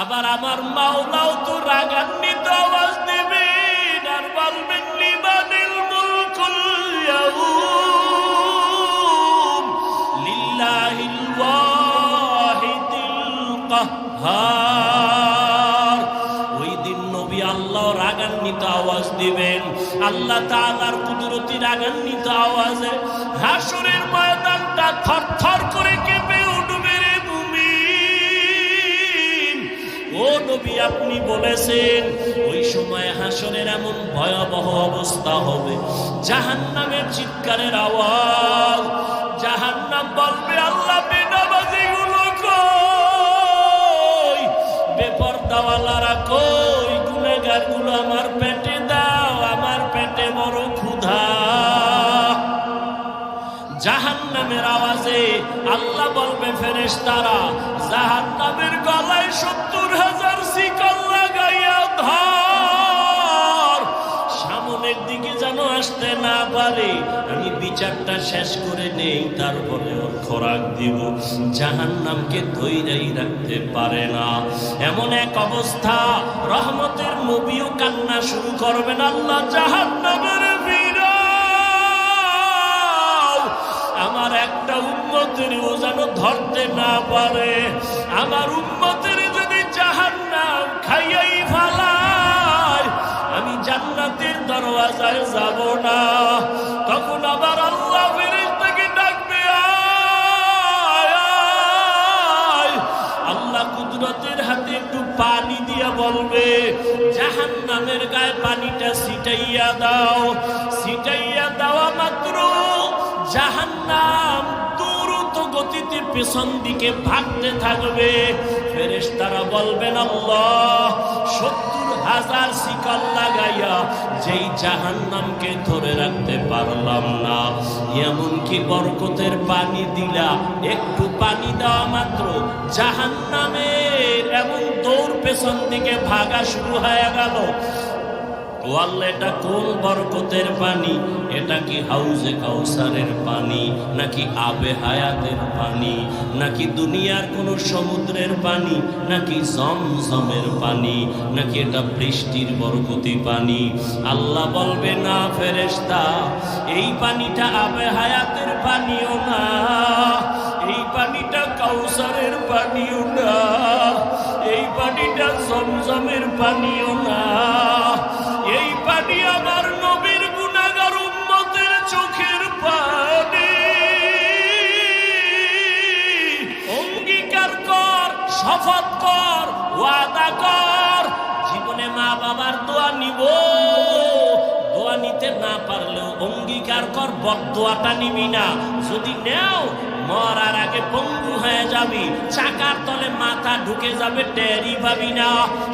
আবার আমার মাওলাও তো রাগান্বিত আওয়াজ দেবেন আর বলবেন লিমানিল মুলকুল ইয়াউম লিল্লাহিল ওয়াহিদিল কাহ্হার। ওই দিন নবী আল্লাহ রাগান্বিত আওয়াজ দিবেন, আল্লাহ তাআলার কুদরতি রাগান্বিত আওয়াজে হাসরের ময়দানটা থরথর করে কেঁপে উঠবে রে মুমিন। ও নবী আপনি বলেছেন ওই সময় হাসরের এমন ভয়াবহ অবস্থা হবে, জাহান্নামের চিৎকারের আওয়াজ। জাহান্নাম বলবে আল্লাহ বেনামাজিগুলো কই, বেপরদাওয়ালারা কই, গুনাহগারগুলো আমার পেটে দাও, আমার পেটে বড় ক্ষুধা। জাহান্নামের আওয়াজে আল্লাহ বলবে ফেরেশতারা জাহান্নামের গলায় ৭০,০০০ শিকল লাগাইয়া ধর, সামনের দিকে যেন আসতে না পারে, আমি বিচারটা শেষ করে নেই তারপরে ওর খোরাক দিব। জাহান্নামকে ধৈর্যই রাখতে পারে না। এমন এক অবস্থা রহমতের নবীও কান্না শুরু করবেন, আল্লাহ জাহান্নামের আমার একটা উম্মতেরও যেন ধরতে না পারে, আমার উম্মতের যদি জাহান্নাম খাইয়াই ফেলায় আমি জান্নাতের দরওয়াজায় যাব না। তখন আবার আল্লাহ ফেরেশতাকে ডাকবে, আয়। আল্লাহ কুদরতের হাতে একটু পানি দিয়া বলবে জাহান্নামের গায়ে পানিটা ছিটাইয়া দাও। ছিটাইয়া দেওয়া মাত্র জাহান্নাম দ্রুত গতিতে পেছন দিকে ভাগতে থাকবে। ফেরেশতারা বলবেন আল্লাহ ৭০,০০০ শিকল লাগাইয়া যেই জাহান্নামকে ধরে রাখতে পারলাম না, এমনকি বরকতের পানি দিলা, একটু পানি দেওয়া মাত্র জাহান্নামের এমন দৌড় পেছন দিকে ভাগা শুরু হয়ে গেল। ও আল্লাহ এটা কোন বরকতের পানি? এটা কি হাউজে কাউসারের পানি, নাকি আবে হায়াতের পানি, নাকি দুনিয়ার কোন সমুদ্রের পানি, নাকি জমজমের পানি, নাকি এটা বৃষ্টির বরকতি পানি? আল্লাহ বলবে না ফেরেশতা, এই পানিটা আবে হায়াতের পানিও না, এই পানিটা কাউসারের পানিও না, এই পানিটা জমজমের পানিও না, এই পানি আমার নবীর গুনাহগার উম্মতের চোখের পানি। অঙ্গীকার কর, শপথ কর, ওয়াদা কর, জীবনে মা বাবার দোয়া নিব। দোয়া নিতে না পারলেও অঙ্গীকার কর বদদোয়াটা নিবি না। যদি নেও মরার আগে পঙ্গু হয়ে যাবি, চাকার তলে মাথা ঢুকে যাবে, টেরই পাবি না।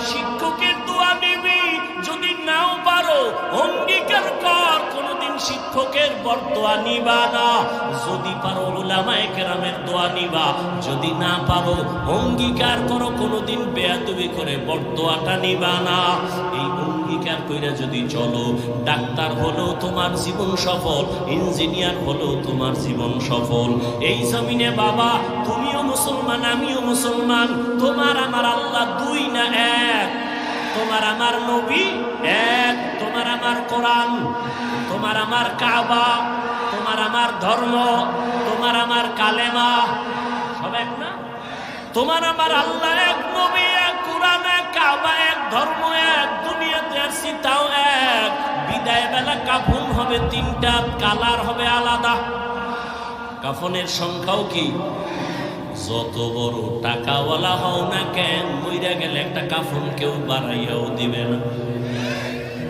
শিক্ষকের দোয়া নিবি, যদি নাও পারো অঙ্গীকার কর কোনদিন শিক্ষকের বরদোয়া নিবা না। যদি পারো উলামায়ে কেরামের দোয়া নিবা, যদি না পারো অঙ্গীকার করো কোনদিন বেয়াদবি করে বরদোয়াটা নিবা না। এই অঙ্গীকার কইরা যদি চলো, ডাক্তার হলো তোমার জীবন সফল, ইঞ্জিনিয়ার হলো তোমার জীবন সফল। এই জমিনে বাবা তুমিও মুসলমান, আমিও মুসলমান, তোমার আমার আল্লাহ দুই না এক, তোমার আমার নবী এক, তোমার আমার কোরআন, তোমার আমার কাবা, তোমার আমার ধর্ম, তোমার আমার কালেমা, সব এক না? তোমার আমার আল্লাহ এক, নবী এক, কোরআন এক, কাবা এক, ধর্ম এক, দুনিয়াতে আসছি তাও এক। বিদায় বেলা কাফন হবে তিনটা, কালার হবে আলাদা। কাফনের সংখ্যাও কি? যত বড় টাকাওয়ালা হও না কেন, মইরা গেলে একটা কাফন কেউ বাড়াইয়াও দিবে না।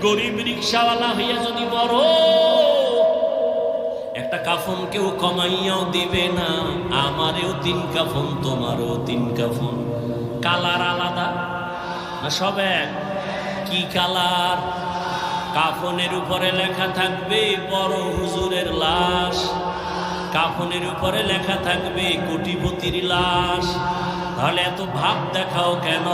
গরিব রিক্সাওয়ালা হইয়া যদি বড়, একটা কাফন কেউ কমাইয়াও দিবে না। আমারেও ৩ কাফন, তোমারও ৩ কাফন। কালার আলাদা না সব এক? কি কালার? কাফনের উপরে লেখা থাকবে বড় হুজুরের লাশ, কাফনের উপরে লেখা থাকবে কোটিপতির লাশ। তাহলে এত ভাব দেখাও কেন?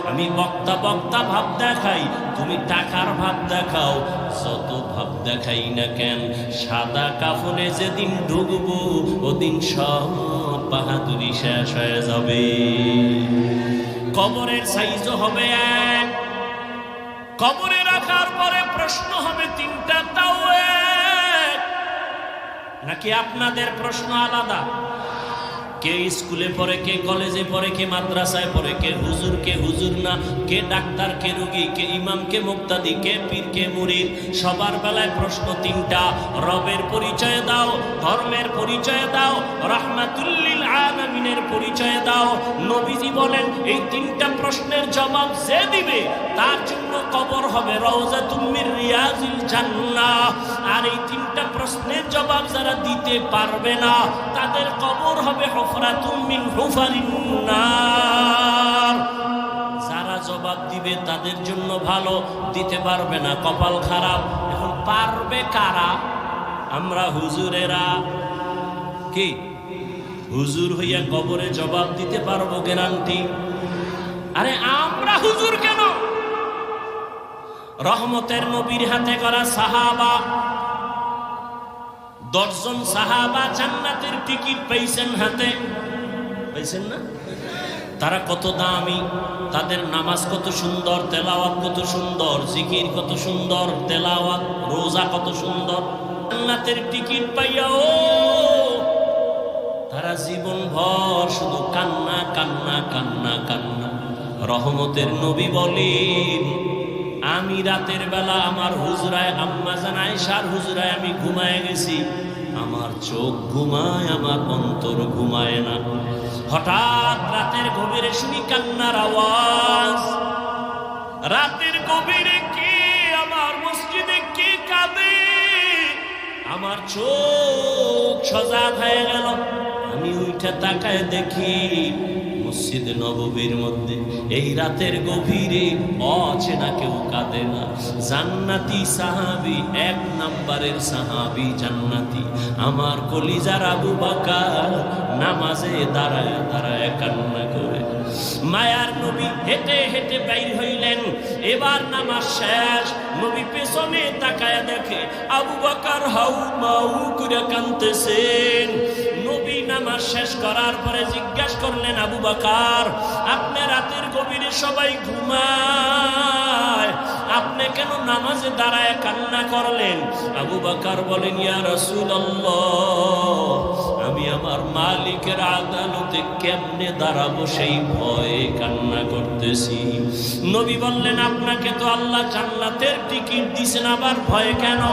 আমি বক্তা বক্তা ভাব দেখাই, তুমি টাকার ভাব দেখাও। যত ভাব দেখাই না কেন, সাদা কাফনে যেদিন ঢুকবো ওদিন সব বাহাদুরি শেষ হয়ে যাবে। কবরের সাইজও হবে এক, কবরে রাখার পরে প্রশ্ন হবে তিনটা, তাও এক। নাকি আপনাদের প্রশ্ন আলাদা? কে স্কুলে পড়ে, কে কলেজে পড়ে, কে মাদ্রাসায় পড়ে, কে হুজুর না, কে ডাক্তার, কে রোগী, কে ইমাম, কে মুক্তাদি, কে পীর, কে মুরিদ। সবার বেলায় প্রশ্ন তিনটা। রবের পরিচয় দাও, ধর্মের পরিচয় দাও, রাহমাতুল লিল আলামিনের পরিচয় দাও। নবীজি বলেন এই তিনটা প্রশ্নের জবাব যে দিবে তার জন্য কবর হবে রাউযাতুম মির রিয়াজিল জান্নাহ। আর এই তিনটা প্রশ্নের জবাব যারা দিতে পারবে না তাদের কবর হবে হুফরাতুম মিন হুফারিন নার। যারা জবাব দিবে তাদের জন্য ভালো, দিতে পারবে না কপাল খারাপ। এখন পারবে কারা? আমরা হুজুরেরা। কি হুজুর হইয়া কবরে জবাব দিতে পারবো গ্যারান্টি? আরে আমরা হুজুর কেন? রহমতের নবীর হাতে করা সাহাবা, 10 জন সাহাবা জান্নাতের টিকিট পাইছেন হাতে, পাইছেন না? তারা কত দামি, তাদের নামাজ কত সুন্দর, তেলাওয়াত কত সুন্দর, জিকির কত সুন্দর, তেলাওয়াত রোজা কত সুন্দর। জান্নাতের টিকিট পাইয়াও তারা জীবন ভর শুধু কান্না কান্না কান্না কান্না। রহমতের নবী বলেন আমি রাতের বেলা আমার হুজরায়, আম্মা জান আয়েশার হুজরায় আমি ঘুমায় গেছি। আমার চোখ ঘুমায়, আমার অন্তর ঘুমায় না। হঠাৎ রাতের গভীরে শুনি কান্নার আওয়াজ। রাতের গভীরে কে আমার মসজিদে কে কাঁদে? আমার চোখ সজাগ হয়ে গেল। আমি উঠে তাকায় দেখি মসজিদে নববীর মধ্যে এই রাতের গভীরে অচেনা কেউ কাঁদে না। জান্নাতি সাহাবী, 1 নম্বরের সাহাবী জান্নাতি, আমার কলিজার আবু বকর নামাজে দাঁড়ায় দাঁড়ায় কান্না করে। মায়ার নবী হেঁটে হেঁটে বাইর হইলেন। এবার নামাজ শেষ, নবী পেছনে তাকায় দেখে আবু বকর হাউ মাউ করে কাঁদতেছেন। নবী নামাজ শেষ করার পরে জিজ্ঞাসা করলেন আবু বকর, আপনি রাতের গভীরে সবাই ঘুমায়, আপনি কেন নামাজে দাঁড়ায় কান্না করলেন? আবু বকর বলেন ইয়া রাসূলুল্লাহ, আমি আমার মালিকের আদালতে কেমনে দাঁড়াবো সেই ভয়ে কান্না করতেছি। নবী বললেন আপনাকে তো আল্লাহ জান্নাতের টিকিট দিয়েছেন, আবার ভয় কেন?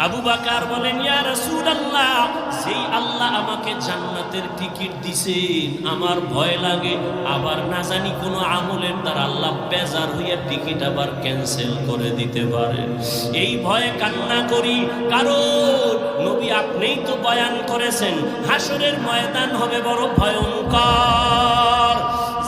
আবু বকর বলেন ইয়া রাসূলুল্লাহ, যেই আল্লাহ আমাকে জান্নাতের টিকিট দিয়েছেন আমার ভয় লাগে আবার না জানি কোনো আমলের দ্বারা আল্লাহ বেজার হইয়া টিকিট আবার ক্যান্সেল করে দিতে পারে, এই ভয়ে কান্না করি। কারণ নবী আপনিই তো বয়ান করেছেন হাসরের ময়দান হবে বড় ভয়ঙ্কর।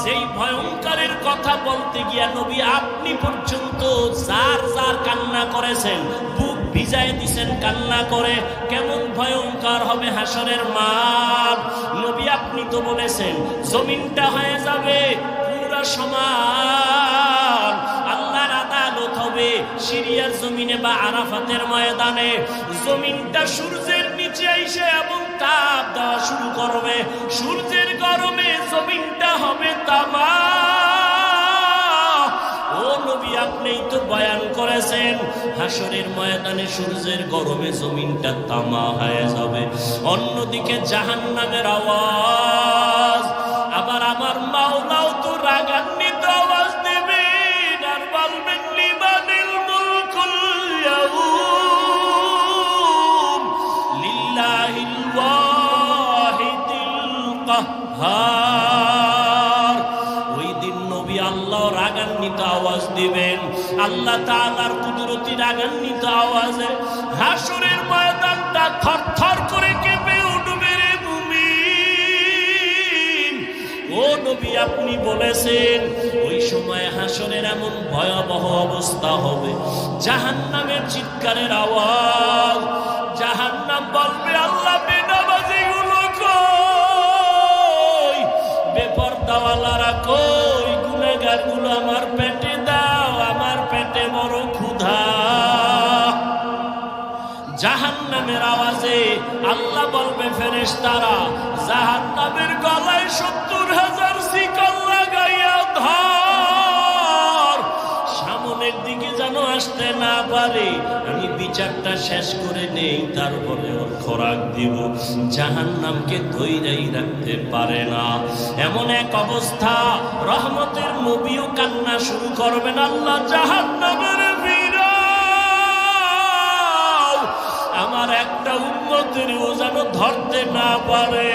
সেই ভয়ঙ্করের কথা বলতে গিয়া নবী আপনি পর্যন্ত যার যার কান্না করেছেন, বুক ভিজায় দিছেন কান্না করে। কেমন ভয়ঙ্কর হবে হাসরের মাঠ। নবী আপনি তো বলেছেন জমিনটা হয়ে যাবে পুরা সমান, আল্লাহর আদালত হবে সিরিয়ার জমিনে বা আরাফাতের ময়দানে। জমিনটা সূর্যের নিচে এসে এবং তাপ দেওয়া শুরু করবে, সূর্যের গরমে জমিনটা হবে তামা। ও নবী আপনিই তো বয়ান করেছেন হাসরের ময়দানে সূর্যের গরমে জমিনটা তামা হয়ে যাবে। অন্যদিকে জাহান্নামের আওয়াজ, আবার আমার মাওলাও তো রাগান্বিত আওয়াজ দেবেন আর বলবেন লিমানিল মুলকুল ইয়াউম লিল্লাহিল ওয়াহিদিল কাহ্হার। ওই দিন নবী আল্লাহ রাগান্বিত আওয়াজ দিবেন, আল্লাহ তাআলার কুদরতি রাগান্বিত আওয়াজে হাসরের ময়দানটা থরথর করে কেঁপে উঠবে রে মুমিন। ও নবী আপনি বলেছেন ওই সময় হাসরের এমন ভয়াবহ অবস্থা হবে, জাহান্নামের চিৎকারের আওয়াজ। জাহান্নাম বলবে আল্লাহ বেনামাজিগুলো কই, বেপরদাওয়ালারা কই, গুনাহগারগুলো আমার পেটে দাও, আমার পেটে বড় ক্ষুধা। জাহান্নামের আওয়াজে আল্লাহ বলবে ফেরেশতারা জাহান্নামের গলায় 70,000 শিকল লাগাই পারে, আমি বিচারটা শেষ করে নেই, তারপরে ওর খোরাক দিব। জাহান্নামকে ধৈর্যই রাখতে পারে না। এমন এক অবস্থা, রহমতের নবীও কান্না শুরু করবেন, আল্লাহ জাহান্নামের আমার একটা উম্মতেরও যেন ধরতে না পারে।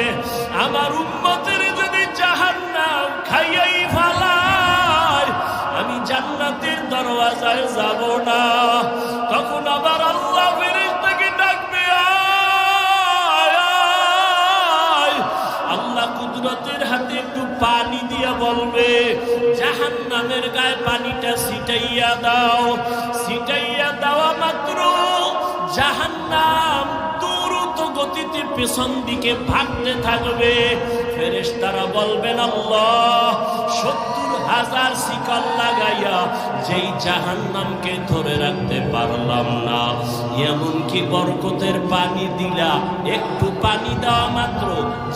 আমার উম্মতের যদি জাহান্নাম খাইয়াই ফেলায়, আমি জান্নাতের দরওয়াজায় যাব না। তখন আবার আল্লাহ ফেরেশতাকে ডাকবে, আয়। আল্লাহ কুদরতের হাতে একটু পানি দিয়া বলবে, জাহান্নামের গায়ে পানিটা ছিটাইয়া দাও। ছিটাইয়া দেওয়া মাত্র জাহান্নাম দ্রুত গতিতে পেছন দিকে ভাগতে থাকবে। ফেরেশতারা বলবেন, আল্লাহ ৭০,০০০ শিকল লাগাইয়া যেই জাহান্নামকে ধরে রাখতে পারলাম না। এমনকি বরকতের পানি দিলা, একটু পানি দেওয়া মাত্র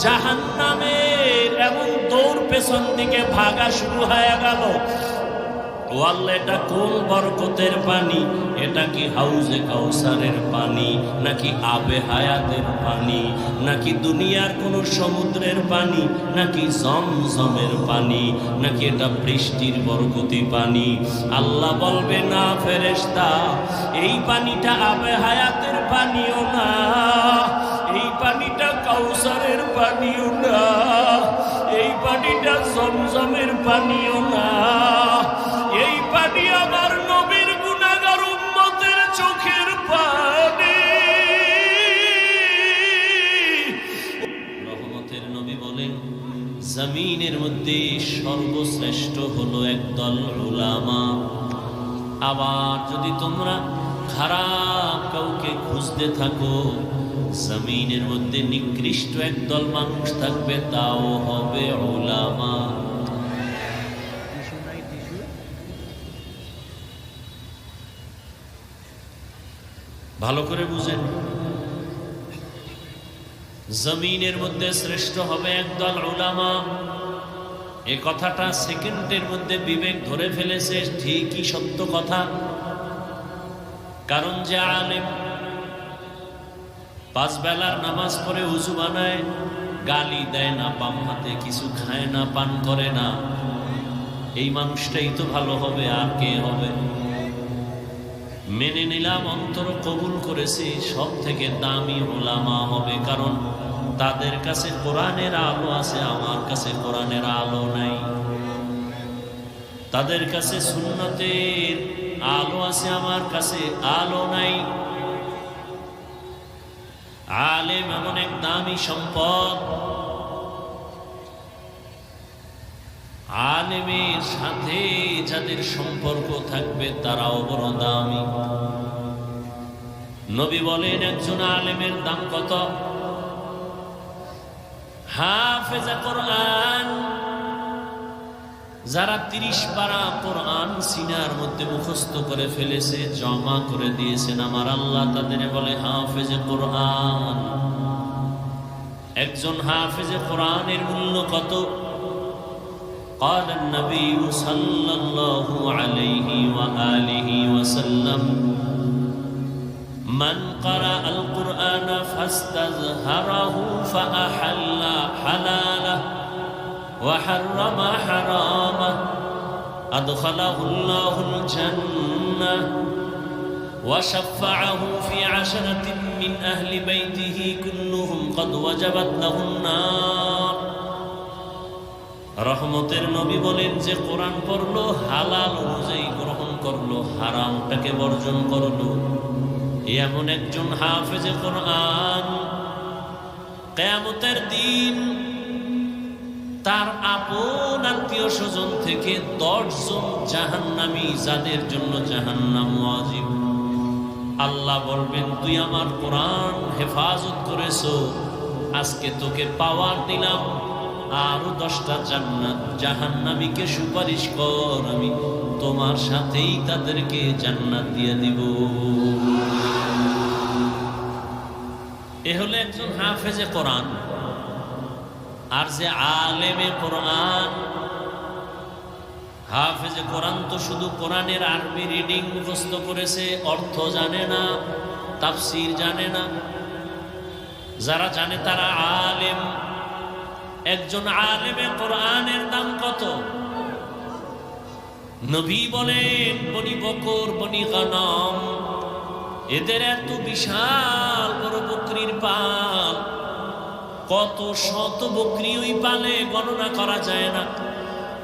জাহান্নামের এমন দৌড় পেছন দিকে ভাগা শুরু হয়ে গেল। ও আল্লাহ, এটা কোন বরকতের পানি? এটা কি হাউজে কাউসারের পানি, নাকি আবে হায়াতের পানি, নাকি দুনিয়ার কোন সমুদ্রের পানি, নাকি জমজমের পানি, নাকি এটা বৃষ্টির বরকতি পানি? আল্লাহ বলবে, না ফেরেশতা, এই পানিটা আবে হায়াতের পানিও না, এই পানিটা কাউসারের পানিও না, এই পানিটা জমজমের পানিও না, এই পানি আমার নবীর গুনাহগার উম্মতের চোখের পানি। রহমতের নবী বলেন, জমিনের মধ্যে সর্বশ্রেষ্ঠ হলো একদল উলামা। আবার যদি তোমরা খারাপ কাউকে খুঁজতে থাকো, জমিনের মধ্যে নিকৃষ্ট একদল মানুষ থাকবে, তাও হবে উলামা। ভালো করে বুঝেন, জমিনের মধ্যে শ্রেষ্ঠ হবে একদল উলামা। এ কথাটা সেকেন্ডের মধ্যে বিবেক ধরে ফেলেছে, ঠিকই সত্য কথা। কারণ যে আলেম 5 বেলার নামাজ পড়ে উযু বানায়, গালি দেয় না, বাম হাতে কিছু খায় না, পান করে না, এই মানুষটাই তো ভালো হবে। আর কে হবে? মেনে নিলাম, অন্তর কবুল করেছি, সব থেকে দামি উলামা হবে। কারণ তাদের কাছে কোরআনের আলো আছে, আমার কাছে কোরআনের আলো নাই। তাদের কাছে সুন্নতের আলো আছে, আমার কাছে আলো নাই। আলেম এমন এক দামি সম্পদ, আলেমের সাথে যাদের সম্পর্ক থাকবে তারাও বড় দামি। নবী বলেন, একজন আলেমের দাম কত? হাফেজে কোরআন, যারা 30 পারা কোরআন সিনার মধ্যে মুখস্থ করে ফেলেছে, জমা করে দিয়েছেন, আমার আল্লাহ তাদের বলে হাফেজে কোরআন। একজন হাফেজে কোরআনের মূল্য কত? قال النبي صلى الله عليه وآله وسلم من قرأ القرآن فاستظهره فأحل حلاله وحرم حرامه أدخله الله الجنة وشفعه في 10 من أهل بيته كلهم قد وجبت له النار। রহমতের নবী বলেন, যে কোরআন পড়লো, হালাল অনুযায়ী গ্রহণ করলো, হারামটাকে বর্জন করলো, এমন একজন হাফেজে কোরআন কিয়ামতের দিন তার আপন আত্মীয় স্বজন থেকে 10 জন জাহান্নামী, যাদের জন্য জাহান্নাম ওয়াজিব, আল্লাহ বলবেন, তুই আমার কোরআন হেফাজত করেছো, আজকে তোকে পাওয়ার দিলাম, আরো 10টা জান্নাত জাহান্নামীকে সুপারিশ কর, আমি তোমার সাথেই তাদেরকে জান্নাত দিয়ে দিব। এ হলো একজন হাফেজে কোরআন। আর যে আলেমে কোরআন, হাফেজে কোরআন তো শুধু কোরআনের আরবি রিডিং মুখস্থ করেছে, অর্থ জানে না, তাফসীর জানে না। যারা জানে তারা আলেম। একজন আলেমে কোরআনের দাম কত? নবী বলেন বনি বকর বনি গনম, এদের এত বিশাল বড় বকরির পাল, কত শত বকরি ওই পালে গণনা করা যায় না।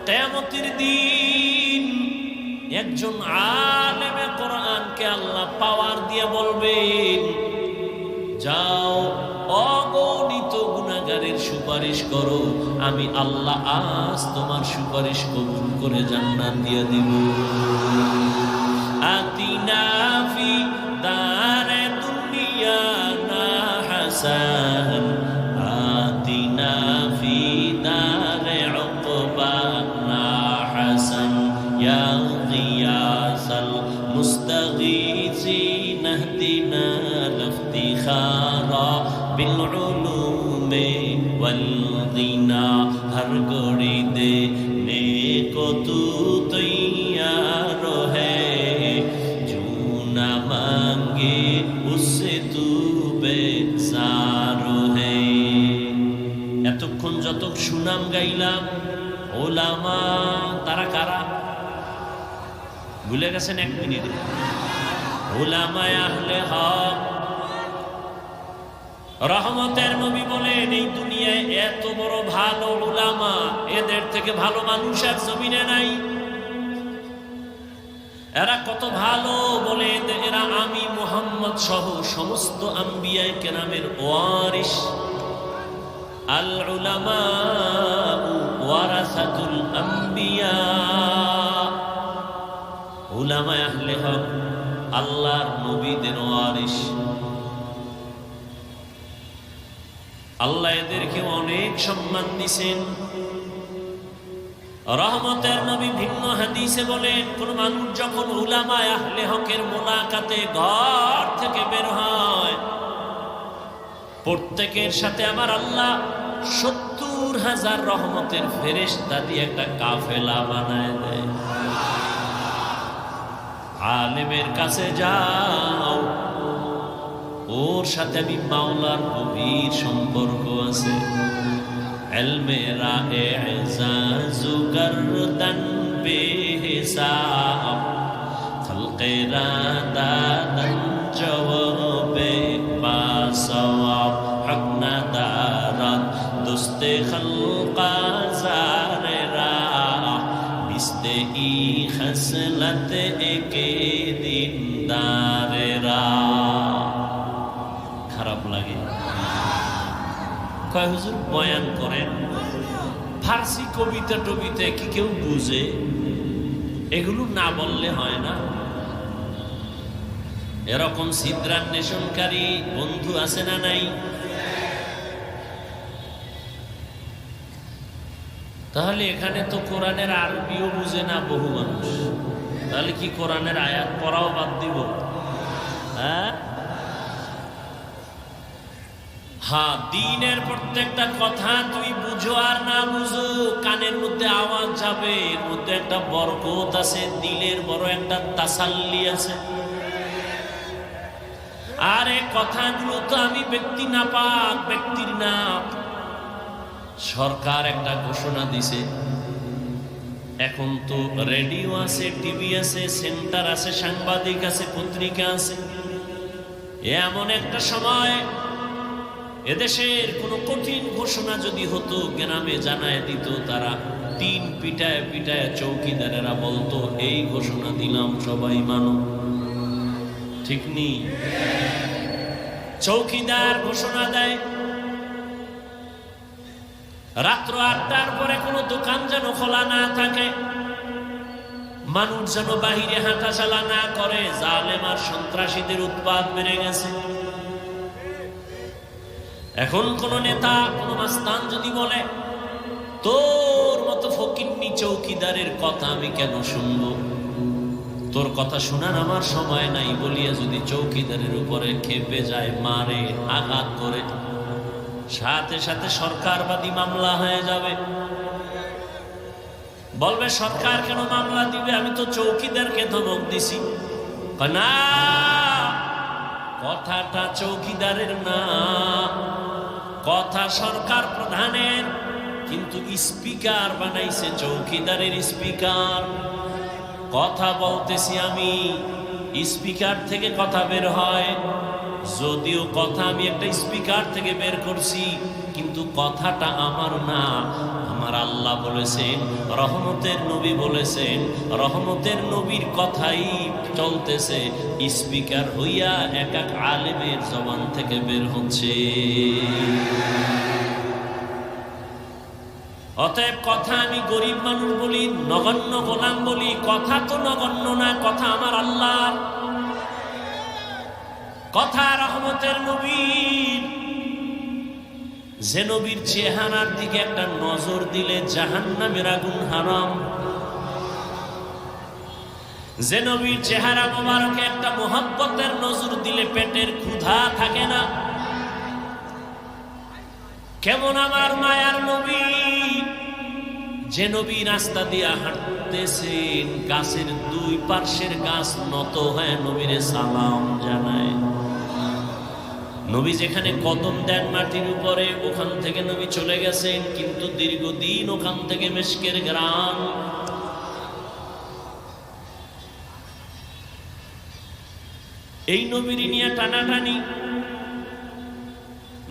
কিয়ামতের দিন একজন আলেমে কোরআনকে আল্লাহ পাওয়ার দিয়ে বলবেন, যাও অগণিত গুনাহগারের সুপারিশ করো, আমি আল্লাহ আজ তোমার সুপারিশ কবুল করে জান্নাত দিয়ে দিব। আতিনা ফি দারে দুনিয়া না হাসান, আতিনা ফি দারে উকবা না হাসান, ইয়া গিয়াসাল মুস্তাগীসিন ইহদিনা লিফতিখারা বিল উলুমে ওয়াল গিনা। হর গড়ি দে নে কো তু তৈয়ার হ্যায়, জো না মাঙ্গে উসসে তু বেজার হ্যায়। এতক্ষণ যত সুনাম গাইলাম, ওলামা তারা কারা ভুলে গেছেন? এক মিনিট। উলামায়ে আহলে হক, রহমতের নবী বলেন এই দুনিয়ায় এত বড় ভালো উলামা, এদের থেকে ভালো মানুষ আর জমিনে নাই। এরা কত ভালো বলে, এরা আমি মুহাম্মদ সহ সমস্ত আম্বিয়া কেরামের ওয়ারিস। আল উলামা ওয়ারাসাতুল আম্বিয়া। উলামায়ে আহলে হক আল্লাহর নবীদের ওয়ারিস। আল্লাহ এদেরকে অনেক সম্মান দিয়েছেন। রহমতের নবী ভিন্ন হাদিসে বলেন, কোন মানুষ যখন উলামায়ে আহলে হকের মোলাকাতে ঘর থেকে বের হয়, প্রত্যেকের সাথে আমার আল্লাহ ৭০,০০০ রহমতের ফেরেশতা দিয়ে একটা কাফেলা বানায় দেয়। আলেমের কাছে যাও, ওর সাথে আমি মাওলার গভীর সম্পর্ক আছে। ইলমেরা এজাজু গরদান বেহিসাব, খলকেরা দাদান জওয়াবে বাসওয়াব, হক না দারাত দোস্তে খলকা জারেরা, বিস্তে ই খসলত একে দিনদারেরা। খারাপ লাগে? কয় হুজুর বয়ান করেন, ফার্সি কবিতা টবিতা কি কেউ বুঝে? এগুলো না বললে হয় না? এরকম ছিদ্রান্বেষণকারী বন্ধু আছে না নাই? তাহলে এখানে তো কোরআনের আরবিও বুঝে না বহু মানুষ, তাহলে কি কোরআনের আয়াত পড়াও বাদ দিব? হ্যাঁ, দ্বীনের প্রত্যেকটা কথা তুই বুঝো আর না বুঝো, কানের মধ্যে আওয়াজ যাবে, এর মধ্যে একটা বরকত আছে, দিলের বড় একটা তাসাল্লি আছে। আর এই কথাগুলো তো আমি ব্যক্তি না পাক, ব্যক্তির না, সরকার একটা ঘোষণা দিছে। এখন তো রেডিও আছে, টিভি আছে, সেন্টার আছে, সাংবাদিক আছে, পত্রিকা আছে। এমন একটা সময় এদেশের কোনো কঠিন ঘোষণা যদি হতো, গ্রামে জানায় দিত, তারা টিন পিটায় পিটায় চৌকিদারেরা বলতো এই ঘোষণা দিলাম, সবাই মানো। ঠিক নেই? চৌকিদার ঘোষণা দেয় রাত্র ৮টার পরে কোনো দোকান যেন খোলা না থাকে, মানুষ যেন বাহিরে হাঁটাচলা না করে। জালেম আর সন্ত্রাসীদের উৎপাত বেড়ে গেছে। এখন কোন নেতা, কোন মাস্তান যদি বলে তোর মতো ফকিন্নি চৌকিদারের কথা আমি কেন শুনবো, তোর কথা শোনার আমার সময় নাই বলিয়া যদি চৌকিদারের উপরে খেপে যায়, মারে, আঘাত করে, সাথে সাথে সরকারবাদী মামলা হয়ে যাবে। বলবে সরকার কেন মামলা দিবে, আমি তো চৌকিদারকে ধমক দিছি। না, কথাটা চৌকিদারের না, কথা সরকার প্রধানের, কিন্তু স্পিকার বানাইছে চৌকিদারের স্পিকার। কথা বলতেছি আমি, স্পিকার থেকে কথা বের হয়, যদিও কথা আমি একটা স্পিকার থেকে বের করছি, কিন্তু কথাটা আমার না। আমার আল্লাহ বলেছেন, রহমতের নবী বলেছেন, রহমতের নবীর কথাই চলতেছে, স্পিকার হইয়া এক এক আলেমের জবান থেকে বের হচ্ছে। অতএব কথা আমি গরিব মানুষ বলি, নগণ্য গোলাম বলি, কথা তো নগণ্য না, কথা আমার আল্লাহর কথা, রহমতের নবীর। যে নবীর চেহারার দিকে একটা নজর দিলে জাহান্নামের আগুন হারাম, যে নবীর চেহারা মোবারকে একটা মোহাব্বতের নজর দিলে পেটের ক্ষুধা থাকে না। কেমন আমার মায়ার নবী, যে নবী রাস্তা দিয়া হাঁটতেছেন, গাছের দুই পার্শ্বের গাছ নত হয়ে নবীরে সালাম জানায়। নবী যেখানে কদম দেন মাটির উপরে, ওখান থেকে নবী চলে গেছেন, কিন্তু দীর্ঘদিন ওখান থেকে মিশকের ঘ্রাণ। এই নবীর নিয়ে টানাটানি,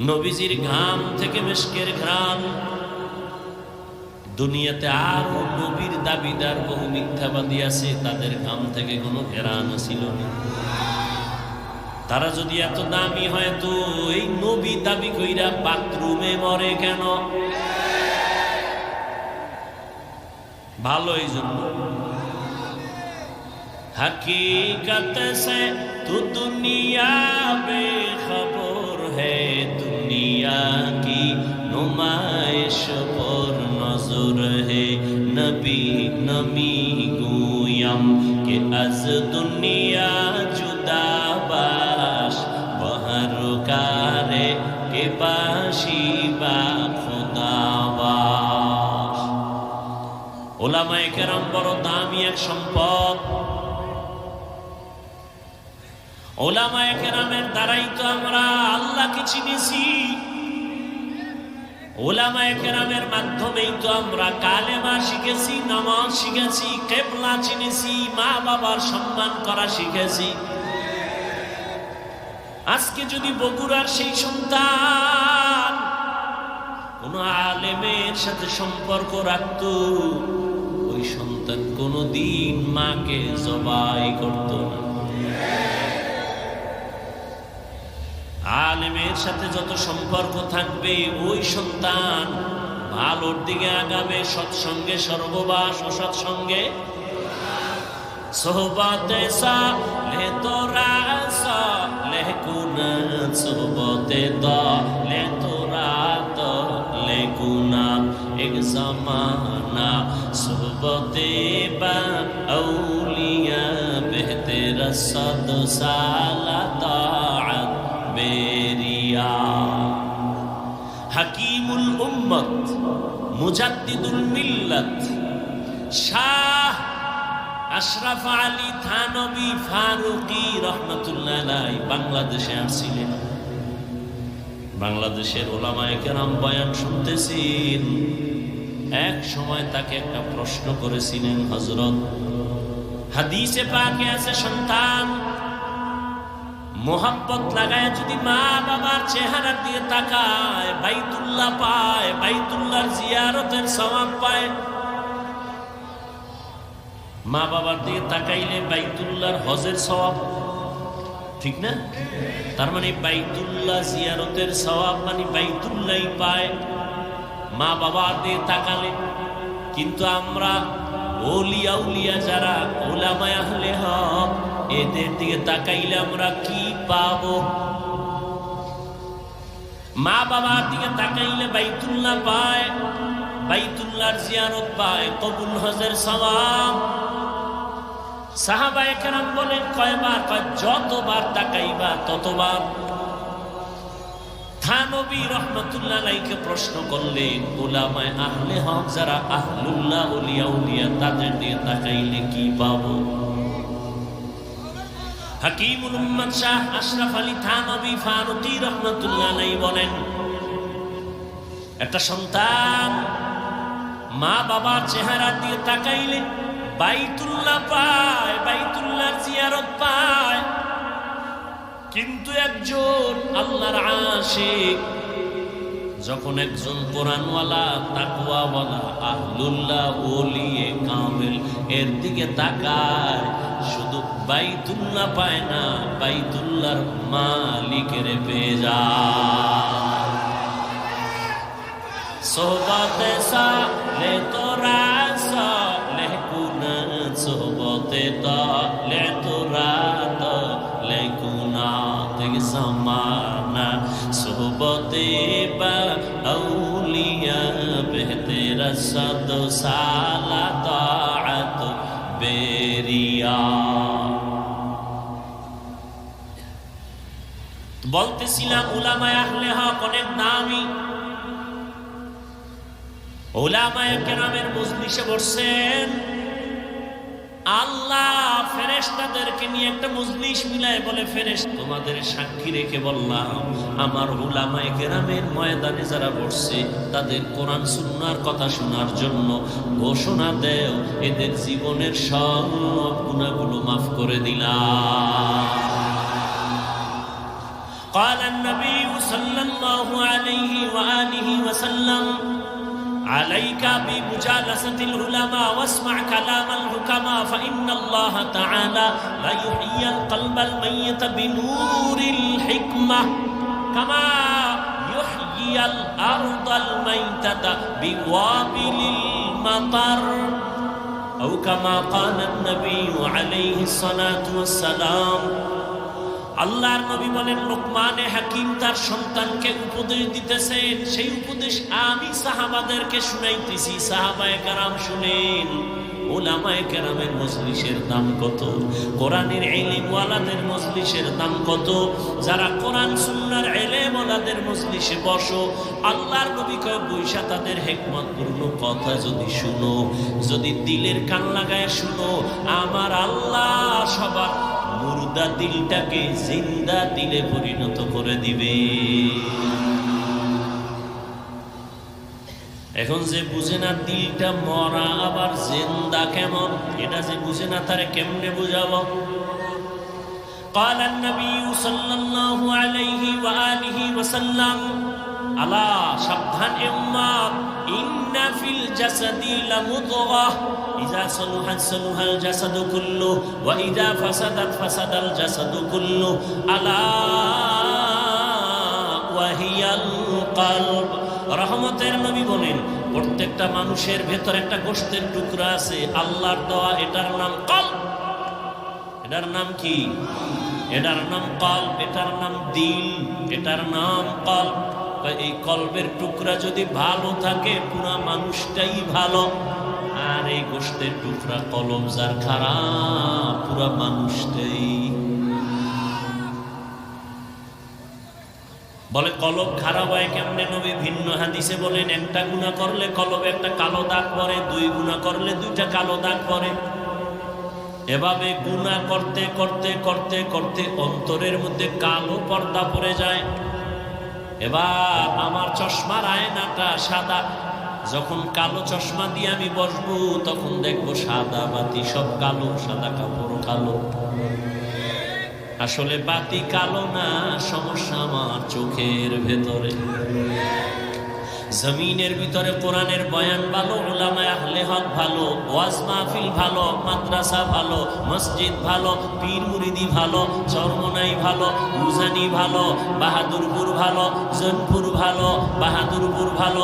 নবীজির ঘাম থেকে মিশকের ঘ্রাণ। দুনিয়াতে আরো নবীর দাবিদার বহু মিথ্যাবাদী আছে, তাদের ঘাম থেকে কোনো ঘেরান ছিল না। তারা যদি এত দামি হয়, তো এই নবী দাবি কইরা বাথরুমে মরে কেন? ভালো এই জন্য। हकीकत से तू दुनिया बेखबर है, दुनिया की नुमाइश पर नजर है। नबी नमी गोयम के अज दुनिया जुदा बाश, बहर कारे के बाशी बा खुदा बाश। ওলামায়ে কেরাম বড় দামি এক সম্পদ। ওলামায়ে কেরামের দ্বারাই তো আমরা আল্লাহকে চিনেছি, ওলামায়ে কেরামের মাধ্যমেই তো আমরা কালেমা শিখেছি, নামাজ শিখেছি, কিবলা চিনেছি, মা বাবার সম্মান করা শিখেছি। আজকে যদি বগুড়ার সেই সন্তান কোন আলেমের সাথে সম্পর্ক রাখত, ওই সন্তান কোনদিন মাকে জবাই করত না। আলেমের সাথে যত সম্পর্ক থাকবে, ওই সন্তান ভালোর দিকে আগাবে। সৎসঙ্গে স্বর্গবাস, অসৎসঙ্গে সোহবতে সালে তোরা সালে কুনা, সোহবতে দলে তোরা দলে কুনা। এক জমানা সোহবতে বা আউলিয়া বেহতের সদ সালা তাআত বেরিয়া। হাকিমুল উম্মত, মুজাদ্দিদুল মিল্লাত, শাহ আশরাফ আলী থানবী ফারুকী রহমাতুল্লাহ আলাইহি বাংলাদেশে আসছিলেন। বাংলাদেশের ওলামায়ে কেরাম বয়ান শুনতেছেন। এক সময় তাকে একটা প্রশ্ন করেছিলেন হযরত। হাদিসে পাকে আছে, সন্তান মোহাব্বত লাগায় যদি মা বাবার চেহারার দিকে তাকায়, বাইতুল্লাহ পায়, বাইতুল্লাহর জিয়ারতের সওয়াব পায়। মা বাবার দিকে তাকাইলে বাইতুল্লাহর হজের সওয়াব, ঠিক না? তার মানে বাইতুল্লাহ জিয়ারতের সওয়াব মানে বাইতুল্লাহই পায় মা বাবার দিকে তাকালে। কিন্তু আমরা ওলিয়া উলিয়া যারা ওলামায়ে আহলে হক, এদের দিকে তাকাইলে আমরা কি পাবো? মা বাবার দিকে তাকাইলে বাইতুল্লাহ পায়, বাইতুল্লাহর জিয়ারত পায়, কবুল হজের সওয়াব। সাহাবায়ে কেরাম বলেন কয়বার? কয় যতবার তাকাইবা ততবার। থানবী রহমাতুল্লাহ আলাইহিকে প্রশ্ন করলেন, উলামায়ে আহলে হক যারা আহলুল্লাহ ওলিয়া উলিয়া তাদের দিয়ে তাকাইলে কি পাবো? হাকিমুল উম্মাত শাহ আশরাফ আলী থানবী ফারুকী রহমাতুল্লাহ আলাইহি বলেন, একটা সন্তান মা বাবার চেহারা দিয়ে তাকাইলে বাইতুল্লাহ পায়, বাইতুল্লাহর জিয়ারত পায়। কিন্তু একজন আল্লাহর আশিক যখন একজন কোরআনওয়ালা তাকওয়াওয়ালা আহলুল্লাহ ওলিয়ে কামেল এর দিকে তাকায়, শুধু বাইতুল্লাহ পায় না, বাইতুল্লাহর মালিকের পেয়ে যায়। সোহবতে সালে তোরা সালে কুনা, সোহবতে তালে তোরা তালে কুনা থেকে সমানা, সোহবতে বা আউলিয়া বেহতের সদ সালা তাআত বেরিয়া। বলতেছিলাম উলামায়ে আহলে হক অনেক দামি। উলামায়ে কেরামের মজলিসে বসছেন, আল্লাহ ফেরেশতাদেরকে নিয়ে একটা মজলিস মিলায় বলে, ফেরেশতা তোমাদের সাক্ষী রেখে বললাম আমার উলামায়ে কেরামের ময়দানে যারা বসছে তাদের কোরআন সুন্নাহর কথা শোনার জন্য ঘোষণা দেও, এদের জীবনের সব গুনাহগুলো মাফ করে দিলাম। قال النبي صلى الله عليه وآله وسلم عليك بمجالسة العلماء واسمع كلام الحكماء فإن الله تعالى لا يحيي القلب الميت بنور الحكمة كما يحيي الأرض الميتة بوابل المطر أو كما قال النبي عليه الصلاة والسلام। আল্লাহর নবী বলেন, লোকমানে হাকিম তার সন্তানকে উপদেশ দিতেছেন, সেই উপদেশ আমি সাহাবাদেরকে শুনাইতেছি। সাহাবায়ে কেরাম শুনেন। উলামায়ে কেরামের মজলিসের দাম কত, কোরআনের ইলম ওয়ালাদের মজলিসের দাম কত। যারা কোরআন সুন্নাহর ইলম ওয়ালাদের মজলিসে বসো, আল্লাহর নবী কয় বৈশা তাদের হিকমতপূর্ণ কথা যদি শুনো, যদি দিলের কান লাগায় শুনো, আমার আল্লাহ সবার মুর্দা দিলটাকে জিন্দা দিলে পরিণত করে দিবে। এখন যে বুঝে না দিলটা মরা আবার জিন্দা কেমন, এটা যে বুঝে না তারে কেমনে বুঝাবো? قال النبي صلى الله عليه وآله وسلم আলা সাবধান এ উম্মত, ইন্না ফিল জাসাদি লামুদগাহ ইযা সালুহাত সালুহাল জাসাদু কুল্লু ওয়া ইযা ফাসাদাত ফাসাদাল জাসাদু কুল্লু আলা ওয়া হিয়াল কলব। রহমতের নবী বলেন, প্রত্যেকটা মানুষের ভেতর একটা গোশতের টুকরা আছে, আল্লাহর দেওয়া, এটার নাম কলব। এটার নাম কি? এটার নাম কলব, এটার নাম দিল, এটার নাম কলব। এই কলবের টুকরা যদি ভালো থাকে পুরা মানুষটাই ভালো, আর এই গোশতের টুকরা কলব যার খারাপ পুরা মানুষটাই। বলে কলব খারাপ হয় কেমনে? নবী ভিন্ন হাদিসে বলেন, একটা গুনাহ করলে কলবে একটা কালো দাগ পড়ে, দুই গুনাহ করলে দুইটা কালো দাগ পড়ে। এভাবে গুনাহ করতে করতে করতে করতে অন্তরের মধ্যে কালো পর্দা পড়ে যায়। এবার আমার চশমার আয়নাটা সাদা, যখন কালো চশমা দিয়ে আমি বসবো তখন দেখবো সাদা বাতি সব কালো, সাদা কাপড় কালো। আসলে বাতি কালো না, সমস্যা আমার চোখের ভেতরে। জমিনের ভিতরে কোরআনের বয়ান ভালো, উলামায়ে আহলে হক ভালো, ওয়াজ মাহফিল ভালো, মাদ্রাসা ভালো, মসজিদ ভালো, পীর মুরিদি ভালো, চরমনাই ভালো, উজানি ভালো, বাহাদুরপুর ভালো, জোনপুর ভালো, বাহাদুরপুর ভালো,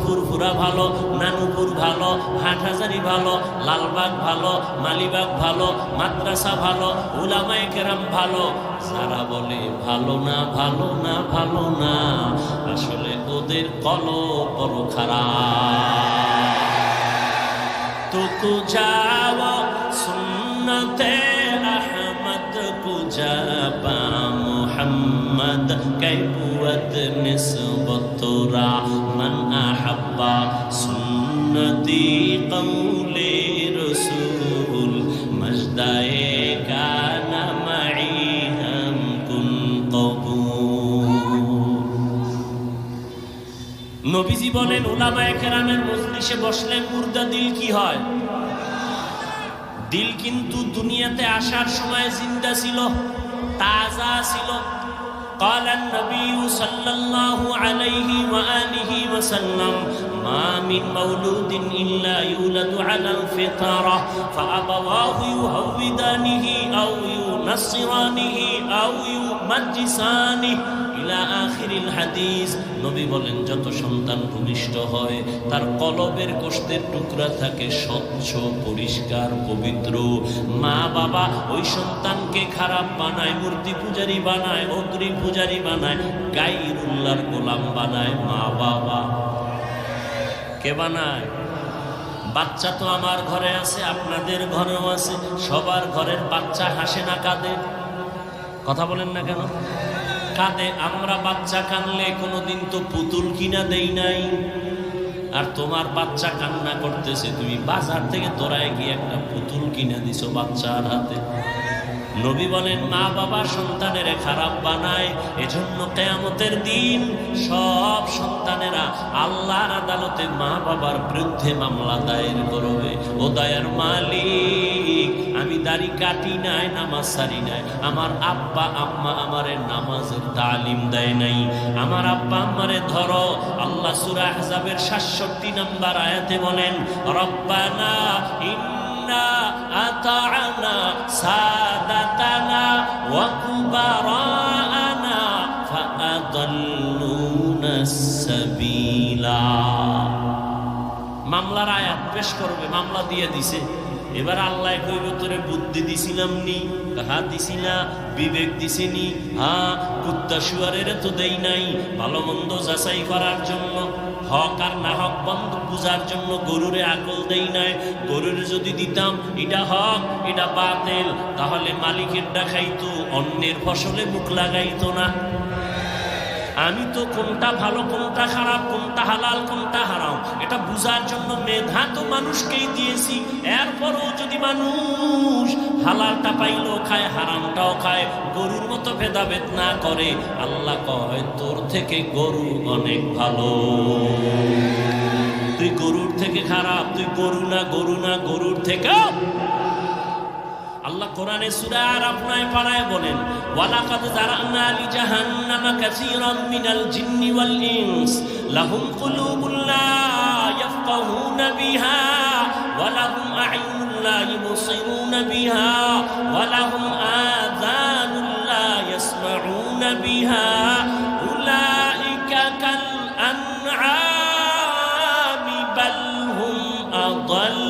ফুরফুরা ভালো, নানুপুর ভালো, হাটহাজারি ভালো, লালবাগ ভালো, মালিবাগ ভালো, মাদ্রাসা ভালো, উলামায়ে কেরাম ভালো। যারা বলে ভালো না ভালো না ভালো না, আসলে ওদের কলব বড় খারাপ। তো কুজাও সুন্নতে আহমদ কুজাবা মুহাম্মদ كيف وتنسبت من أحب سنتي قول رسول مجدي كان معي هم كن قبول নবীজি বলেন উলামায়ে কেরামের মজলিসে বসলে মুর্দা দিল কি হয়? দিল কিন্তু দুনিয়াতে আসার সময় জিন্দা ছিল, তাজা ছিল। قال النبي صلى الله عليه وآله وسلم ما من مولود إلا يولد على الفطرة فأبواه يهودانه أو ينصرانه أو يمجسانه ইলা আখিরিল হাদিস। নবী বলেন যত সন্তান ভূমিষ্ঠ হয় তার কলবের গোশতের টুকরা থাকে স্বচ্ছ, পরিষ্কার, পবিত্র। মা বাবা ওই সন্তানকে খারাপ বানায়, মূর্তি পূজারী বানায়, অগ্নি পূজারী বানায়, গায়রুল্লাহর গোলাম বানায়। মা বাবা কে বানায়? বাচ্চা তো আমার ঘরে আছে, আপনাদের ঘরেও আছে, সবার ঘরের বাচ্চা হাসে না কাঁদে? কথা বলেন না কেন? কাঁদে। আমরা বাচ্চা কানলে কোনোদিন তো পুতুল কিনা দেই নাই। আর তোমার বাচ্চা কান্না করতেছে, তুমি বাজার থেকে দৌড়ায় গিয়ে একটা পুতুল কিনা দিছো বাচ্চার হাতে। নবী বলেন মা বাবা সন্তানের খারাপ বানায়। এজন্য কিয়ামতের দিন সব সন্তানেরা আল্লাহর আদালতে মা বাবার বিরুদ্ধে মামলা দায়ের করবে। ও দয়ার মালিক, আমি দাড়ি কাটি নাই, নামাজ সারি নাই, আমার আব্বা আম্মা আমারে নামাজের তালিম দেয় নাই, আমার আব্বা আম্মারে ধরো। আল্লাহ সূরা আহজাবের ৬৭ নম্বর আয়াতে বলেন রব্বানা আতা'না সাদাতানা ওয়া কুবারানা ফাআদাল্লুনাস সাবিলা। মামলার আয়াত পেশ করবে, মামলা দিয়ে দিছে। এবার আল্লাহ কইবে তোরে বুদ্ধি দিছিলাম নি? হ্যাঁ দিছি না। বিবেক দিছিনি? হ্যাঁ। কুত্তা শুয়ারের তো দেই নাই ভালো মন্দ যাচাই করার জন্য, হক আর না হক বন্ধ বুঝার জন্য গরুরে আকল দেই নাই। গরুরে যদি দিতাম এটা হক এটা বাতিল, তাহলে মালিকের ডাকাইতো, অন্যের ফসলে মুখ লাগাইতো না। আমি তো কোনটা ভালো কোনটা খারাপ, কোনটা হালাল কোনটা হারাম এটা বুঝার জন্য মেধা তো মানুষকেই দিয়েছি। এরপরও যদি মানুষ হালালটা পাইলেও খায়, হারামটাও খায়, গরুর মতো ভেদাভেদ না করে, আল্লাহ কয় তোর থেকে গরু অনেক ভালো। তুই গরুর থেকে খারাপ, তুই গরু না, গরু না, গরুর থেকে। আল্লাহ কোরআনে সূরা আরাফ ৯ পারায় বলেন ওয়ালাকাদ যারানা লিজাহান্নামা কাসীরাম মিনাল জিন্নি ওয়াল ইনস লাহুম কুলুবুন লা ইয়াফকাহুনা বিহা ওয়া লাহুম আ'ইনুন লা ইবসিরুনা বিহা ওয়া লাহুম আযানুন লা ইয়াসমাউনা বিহা উলাইকা কাল আনআমি বাল হুম আদাল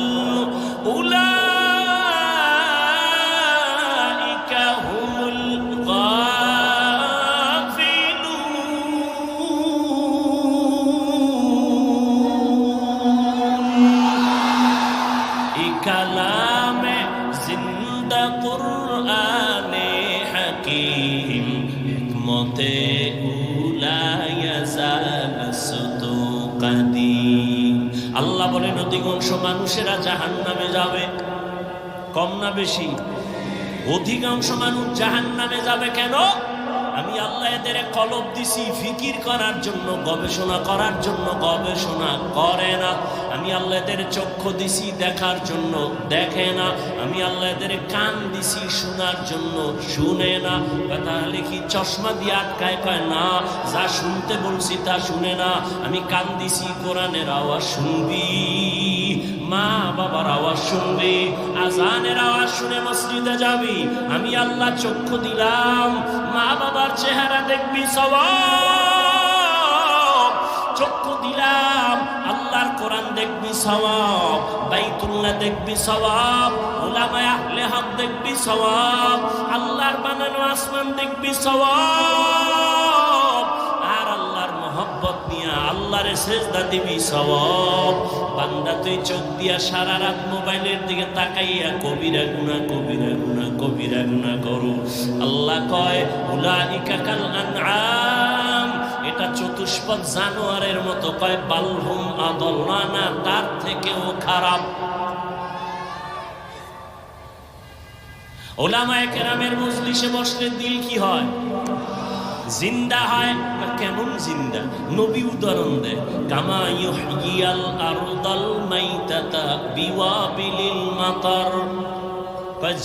আল্লাহ বলেন অধিকাংশ মানুষেরা জাহান্নামে যাবে। কম না বেশি? অধিকাংশ মানুষ জাহান্নামে যাবে। কেন? আমি আল্লাহ এদের কলব দিছি ফিকির করার জন্য, গবেষণা করার জন্য, গবেষণা করে না। আমি আল্লাহ এদের চক্ষু দিছি দেখার জন্য, দেখে না। আমি আল্লাহ এদের কান দিছি শোনার জন্য, শুনে না। তাহলে কি চশমা দিয়ে আটকায়? কয় না, যা শুনতে বলছি তা শুনে না। আমি কান দিছি কোরআনের আওয়াজ শুনবি, মা বাবার আওয়াজ শুনবি, আজানের আওয়াজ শুনে মসজিদে যাবি। আমি আল্লাহ চক্ষু দিলাম, মা বাবার চেহারা দেখবি সওয়াব। চক্ষু দিলাম, আল্লাহর কোরআন দেখবি সওয়াব, বাইতুল্লাহ দেখবি সওয়াব, উলামায়ে আহলে হক দেখবি সওয়াব, আল্লাহর বানানো আসমান দেখবি সওয়াব। আর আল্লাহর মহব্বত নিয়ে আল্লাহরে সেজদা দিবি সওয়াব। বান্দা তুই চোখ দিয়া সারা রাত মোবাইলের দিকে তাকাইয়া কবিরা গুনাহ কবিরা গুনাহ কবিরা গুনাহ করো, আল্লাহ কয় উলাইকা কাল আনআম, এটা চতুষ্পদ জানোয়ারের মতো, কয় বালহুম আদাল্লানা, তার থেকেও খারাপ। ওলামায়ে কেরামের মজলিসে বসলে দিল কি হয়? জিন্দা হয়। কেমন জিন্দা? নবী উদাহরণ দেয়, কামা ইউহইয়াল আরদাল মাইতাতা বিওয়াবিলিল মাতার,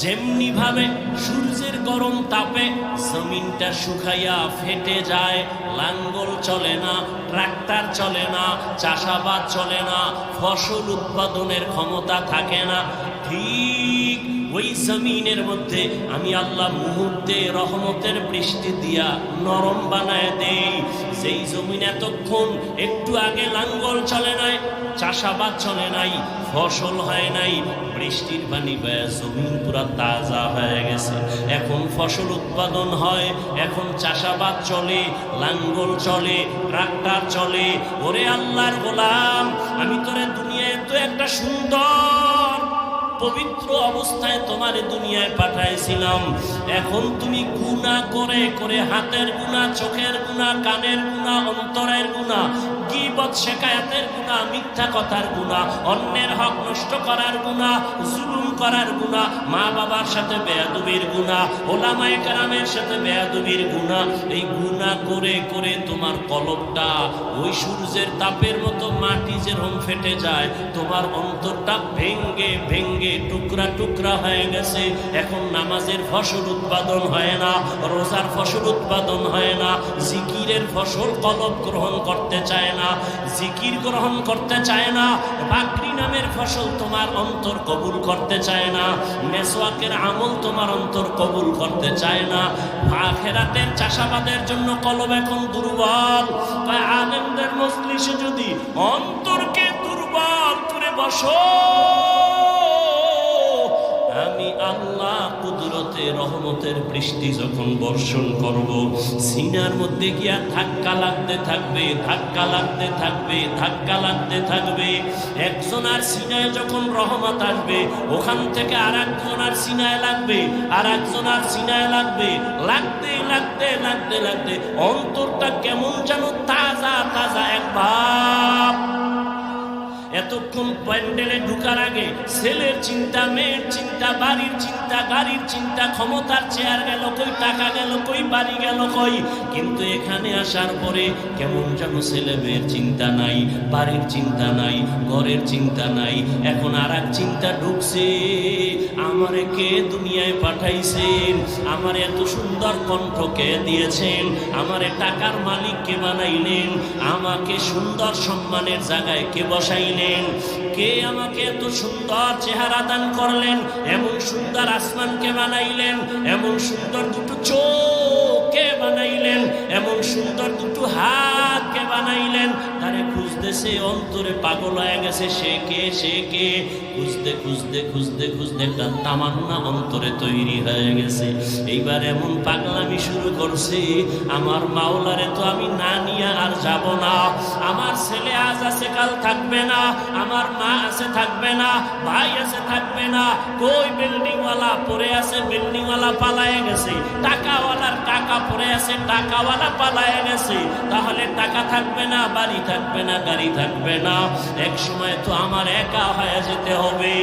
যেমনি ভাবে সূর্যের গরম তাপে জমিনটা শুকাইয়া ফেটে যায়, লাঙ্গল চলে না, ট্রাক্টর চলে না, চাষাবাদ চলে না, ফসল উৎপাদনের ক্ষমতা থাকে না, ঠিক ওই জমিনের মধ্যে আমি আল্লাহ মুহূর্তে রহমতের বৃষ্টি দিয়া নরম বানায় দেই। যেই জমিন এতক্ষণ একটু আগে লাঙ্গল চলে নাই, চাষাবাদ চলে নাই, ফসল হয় নাই, বৃষ্টির পানি বয়ে জমিন পুরা তাজা হয়ে গেছে, এখন ফসল উৎপাদন হয়, এখন চাষাবাদ চলে, লাঙ্গল চলে, ট্রাক্টর চলে। ওরে আল্লাহর গোলাম, আমি তোরে দুনিয়ায় তো একটা সুন্দর পবিত্র অবস্থায় তোমার দুনিয়ায় পাঠাইছিলাম, এখন তুমি গুনাহ করে করে, হাতের গুনাহ, চোখের গুনাহ, কানের গুনাহ, অন্তরের গুনাহ, গীবত শিকায়াতের গুনাহ, মিথ্যা কথার গুনাহ, অন্যের হক নষ্ট করার গুনাহ, জুলুম করার গুনাহ, মা বাবার সাথে বেয়াদবির গুনাহ, ওলামায়ে কেরামের সাথে বেয়াদবির গুনাহ, এই গুনাহ করে করে তোমার কলবটা ওই সূর্যের তাপের মতো মাটি যেরকম ফেটে যায়, তোমার অন্তরটা ভেঙ্গে ভেঙ্গে টুকরা টুকরা হয়ে গেছে। এখন নামাজের ফসল উৎপাদন হয় না, রোজার ফসল উৎপাদন হয় না, জিকিরের ফসল কলব গ্রহণ করতে চায় না, জিকির গ্রহণ করতে চায় না, বাকরি নামের ফসল তোমার অন্তর কবুল করতে চায় না, মেসওয়াকের আমল তোমার অন্তর কবুল করতে চায় না, আখিরাতের চাষাবাদের জন্য কলব এখন দুর্বল। তাই আলেমদের মজলিসে যদি অন্তরকে দুর্বল করে বসো, আমি আল্লাহ কুদরতে রহমতের বৃষ্টি যখন বর্ষণ করব, সিনার মধ্যে গিয়া ধাক্কা লাগতে থাকবে, ধাক্কা লাগতে থাকবে, ধাক্কা লাগতে থাকবে। একজনের সিনায় যখন রহমত আসবে, ওখান থেকে আর একজনের সিনায় লাগবে, আর একজনের সিনায় লাগবে, লাগতে লাগতে লাগতে লাগতে অন্তরটা কেমন যেন তাজা তাজা এক ভাব। এতক্ষণ প্যান্ডেলে ঢুকার আগে ছেলের চিন্তা, মেয়ের চিন্তা, বাড়ির চিন্তা, গাড়ির চিন্তা, ক্ষমতার চেয়ার গেল কই, টাকা গেল কই, বাড়ি গেল কই, কিন্তু এখানে আসার পরে কেমন যেন ছেলে মেয়ের চিন্তা নাই, বাড়ির চিন্তা নাই, ঘরের চিন্তা নাই। এখন আর এক চিন্তা ঢুকছে, আমারে কে দুনিয়ায় পাঠাইছেন, আমার এত সুন্দর কণ্ঠ কে দিয়েছেন, আমারে টাকার মালিক কে বানাইলেন, আমাকে সুন্দর সম্মানের জায়গায় কে বসাইলেন, কে আমাকে এত সুন্দর চেহারা দান করলেন, এমন সুন্দর আসমানকে বানাইলেন, এমন সুন্দর দুটো চোখ কে বানাইলেন, এমন সুন্দর দুটো হাত কে বানাইলেন। তারে খুঁজতেছে, অন্তরে পাগল হয়ে গেছে, সে কে, সে কে, খুঁজতে খুঁজতে খুঁজতে খুঁজতে একটা তামান্না অন্তরে তৈরি হয়ে গেছে। এইবার এমন পাগলামি শুরু করছে, আমার মাওলারে তো আমি না নিয়ে আর যাব না, আমার ছেলে আজ আছে কাল থাকবে না, আমার মা আছে থাকবে না, ভাই আছে থাকবে না, কই বিল্ডিংওয়ালা পড়ে আছে, বিল্ডিংওয়ালা পালায়ে গেছে, টাকাওয়ালার টাকা পড়ে আছে, টাকাওয়ালা পালায়ে গেছে, তাহলে টাকা থাকবে না, বাড়ি থাকবে না, গাড়ি থাকবে না, এক সময় তো আমার একা হয়ে যেতে হবে।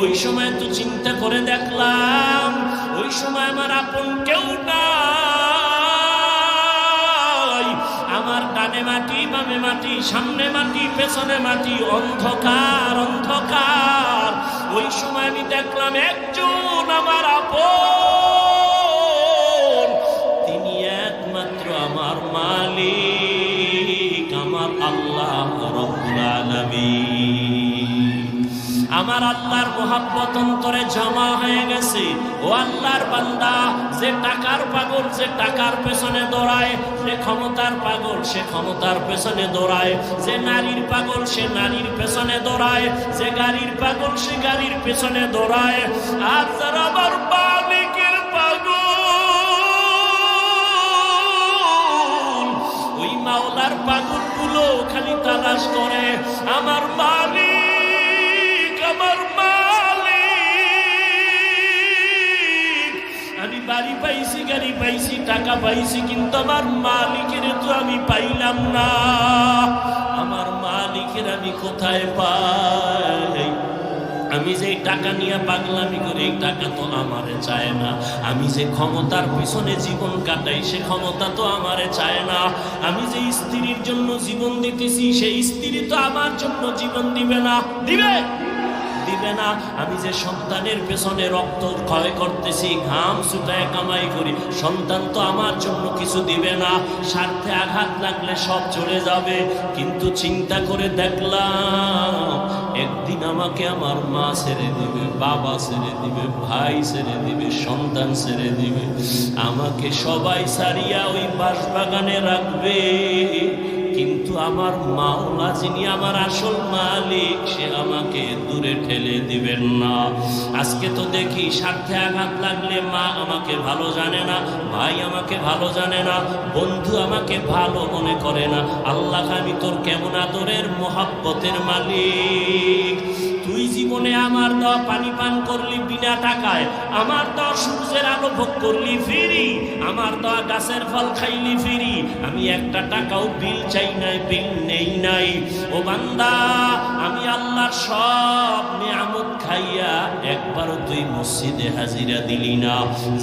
ওই সময় তো চিন্তা করে দেখলাম, ওই সময় আমার আপন কেউ নাই, আমার ডানে মাটি, বামে মাটি, সামনে মাটি, পেছনে মাটি, অন্ধকার অন্ধকার। ওই সময় আমি দেখলাম একজন আমার আপন, তিনি একমাত্র আমার মালিক, আমার আল্লাহ রব্বুল আলামিন। আমার আল্লাহর মোহাব্বত অন্তরে জমা হয়ে গেছে। ও আল্লাহর বান্দা, যে টাকার পাগল সে টাকার পেছনে দৌড়ায়, যে ক্ষমতার পাগল সে ক্ষমতার পেছনে দৌড়ায়, যে নারীর পাগল সে নারীর পেছনে দৌড়ায়, যে গাড়ির পাগল সে গাড়ির পেছনে দৌড়ায়। আর যারা আমার মালিকের পাগল, ওই মাওলার পাগল গুলো খালি তালাশ করে। আমার মালিক, আমার মালিক, আমি বাড়ি পাইছি, গাড়ি পাইছি, টাকা পাইছি, কিন্তু আমার মালিকের তো আমি পাইলাম না। আমার মালিকের আমি কোথায় পাই? আমি যে টাকা নিয়ে পাগলামি করি, এই টাকা তো আমারে চায় না। আমি যে ক্ষমতার পিছনে জীবন কাটাই, সে ক্ষমতা তো আমারে চায় না। আমি যে স্ত্রীর জন্য জীবন দিতেছি, সেই স্ত্রী তো আমার জন্য জীবন দিবে না। দিবে? দিবে না। আমি যে সন্তানের পেছনে রক্ত ক্ষয় করতেছি, ঘাম ছুটায় কামাই করি, সন্তান তো আমার জন্য কিছু দিবে না। স্বার্থে আঘাত লাগলে সব চলে যাবে। কিন্তু চিন্তা করে দেখলাম, একদিন আমাকে আমার মা ছেড়ে দিবে, বাবা ছেড়ে দিবে, ভাই ছেড়ে দিবে, সন্তান ছেড়ে দিবে। আমাকে সবাই ছাড়িয়া ওই বাঁশবাগানে রাখবে, কিন্তু আমার মাওলা যিনি আমার আসল মালিক, সে আমাকে দূরে ঠেলে দিবেন না। আজকে তো দেখি স্বার্থে আঘাত লাগলে মা আমাকে ভালো জানে না, ভাই আমাকে ভালো জানে না, বন্ধু আমাকে ভালো মনে করে না। আল্লাহ, আমি তোর কেমন আদরের মোহাব্বতের মালিক। তুই জীবনে আমার দেওয়া পানি পান করলি বিনা টাকায়, আমার দেওয়া সূর্যের আলো ভোগ করলি ফ্রি, আমার দেওয়া গাছের ফল খাইলি ফ্রি। আমি একটা টাকাও বিল চাই নাই, বিল নেই নাই। ও বান্দা, আমি আল্লাহর সব নিয়ামত খাইয়া একবারও তুই মসজিদে হাজিরা দিলি না,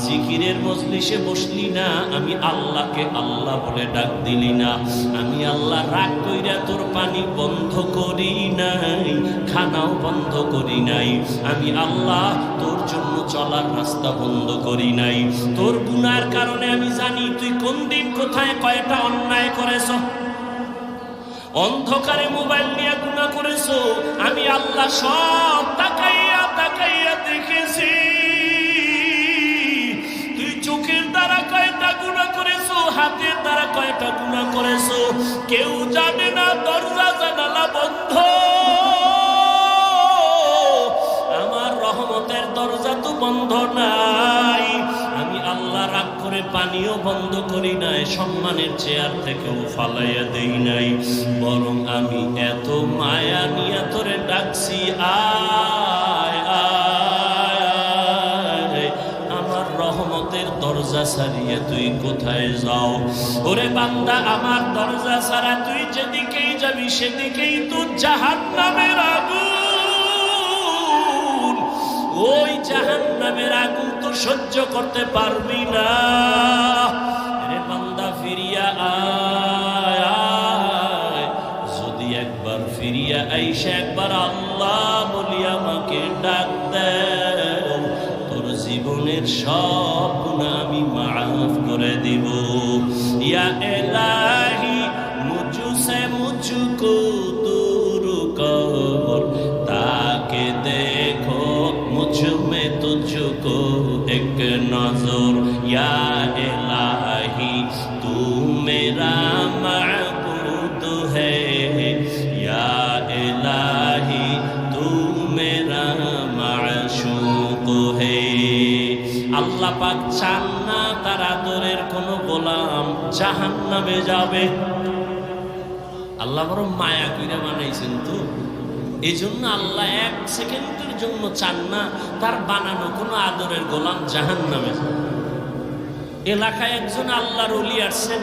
জিকিরের মজলিসে বসলি না, আমি আল্লাহকে আল্লাহ বলে ডাক দিলি না। আমি আল্লাহ রাগ কইরা তোর পানি বন্ধ করি নাই, খানাও বন্ধ করি নাই। আমি আল্লাহ তোর জন্য চলার রাস্তা বন্ধ করি নাই। তোর গুনার কারণে আমি জানি তুই কোন দিন কোথায় কয়টা অন্যায় করেছ। অন্ধকারে মোবাইল নিয়ে গুনাহ করেছো, আমি আল্লাহ সব তাকাইয়া তাকাইয়া দেখেছি। তুই চোখের দ্বারা কয়টা গুনাহ করেছো, হাতের দ্বারা কয়টা গুনাহ করেছো, কেউ জানে না। দরজা জানালা বন্ধ, আমার রহমতের দরজা তো বন্ধ নাই। আমি আল্লাহ রাগ করে পানিও বন্ধ করি নাই, সম্মানের চেয়ার থেকেও ফালাইয়া দেই নাই, বরং আমি এত মায়া নিয়ে তোরে ডাকছি, আয় আয়। আমার রহমতের দরজা ছাড়িয়ে তুই কোথায় যাও? ওরে বান্দা, আমার দরজা ছাড়া তুই যেদিকেই যাবি সেদিকেই তো জাহান্নামের আগুন। ওই জাহান্নামের আগুন তো সহ্য করতে পারবি না। রে বান্দা, ফিরিয়া আয় আয়। যদি একবার ফিরিয়া আইসা একবার আল্লাহ বলি আমাকে ডাক দে, তোর জীবনের সব গুনাহ আমি মাফ করে দিব। ইয়া ইলাহি মুঝসে মুঝকো दूर कर, ताके देखो मुझ में तुझको एक नजर। या इलाही तू मेरा माबूद है, या इलाही तू मेरा माशूक है। আল্লাহ পাক চান না তার আদরের কোন গোলাম জাহান্নামে যাবে। আল্লাহ বড় মায়া কইরা বানাইছেন তো, এই জন্য আল্লাহ এক সেকেন্ডের জন্য চান না তার বানানো কোনো আদরের গোলাম জাহান্নামে যাবে। এলাকায় একজন আল্লাহর ওলি আসছেন,